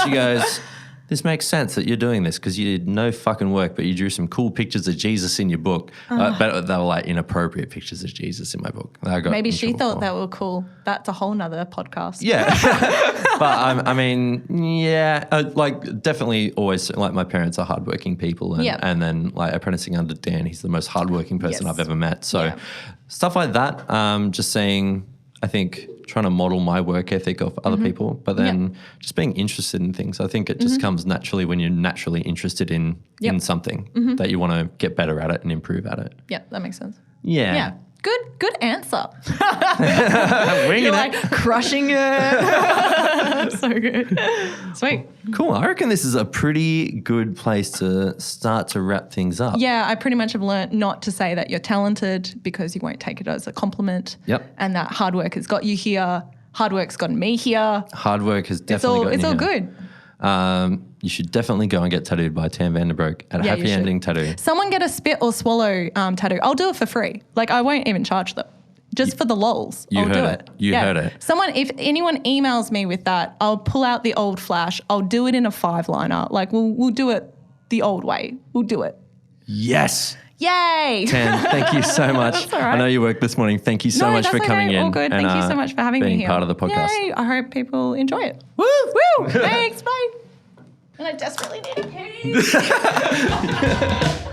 [SPEAKER 1] she goes, this makes sense that you're doing this because you did no fucking work, but you drew some cool pictures of Jesus in your book. But they were inappropriate pictures of Jesus in my book.
[SPEAKER 2] Maybe she thought they were cool. That's a whole nother podcast.
[SPEAKER 1] Yeah. But definitely always, my parents are hardworking people. And then apprenticing under Dan, he's the most hardworking person I've ever met. So stuff like that, just saying, I think trying to model my work ethic of other people, but then just being interested in things. I think it just comes naturally when you're naturally interested in something that you want to get better at it and improve at it.
[SPEAKER 2] Yeah, that makes sense.
[SPEAKER 1] Yeah.
[SPEAKER 2] Good answer.
[SPEAKER 1] Winging
[SPEAKER 2] You're
[SPEAKER 1] it.
[SPEAKER 2] like crushing it. So good. Sweet.
[SPEAKER 1] Cool. I reckon this is a pretty good place to start to wrap things up.
[SPEAKER 2] Yeah, I pretty much have learnt not to say that you're talented because you won't take it as a compliment.
[SPEAKER 1] Yep.
[SPEAKER 2] And that hard work has got you here. Hard work's gotten me here.
[SPEAKER 1] Hard work has definitely got you
[SPEAKER 2] It's all
[SPEAKER 1] here.
[SPEAKER 2] good.
[SPEAKER 1] You should definitely go and get tattooed by Tam Vandenbroek at a
[SPEAKER 2] Yeah, you
[SPEAKER 1] Happy
[SPEAKER 2] should.
[SPEAKER 1] Ending Tattoo.
[SPEAKER 2] Someone get a spit or swallow tattoo. I'll do it for free. Like I won't even charge them. Just for the lols.
[SPEAKER 1] You
[SPEAKER 2] I'll
[SPEAKER 1] heard
[SPEAKER 2] do
[SPEAKER 1] it.
[SPEAKER 2] it.
[SPEAKER 1] You heard it.
[SPEAKER 2] If anyone emails me with that, I'll pull out the old flash. I'll do it in a 5-liner. Like we'll do it the old way. We'll do it.
[SPEAKER 1] Yes.
[SPEAKER 2] Yay!
[SPEAKER 1] Tam, thank you so much.
[SPEAKER 2] That's all right.
[SPEAKER 1] I know you worked this morning. Thank you so much for
[SPEAKER 2] that's
[SPEAKER 1] coming
[SPEAKER 2] okay.
[SPEAKER 1] in.
[SPEAKER 2] All good.
[SPEAKER 1] and,
[SPEAKER 2] Thank you so much for having me
[SPEAKER 1] being
[SPEAKER 2] here.
[SPEAKER 1] part of the podcast.
[SPEAKER 2] Yay! I hope people enjoy it.
[SPEAKER 1] Woo!
[SPEAKER 2] Woo! Thanks. Bye. And I desperately need a pee.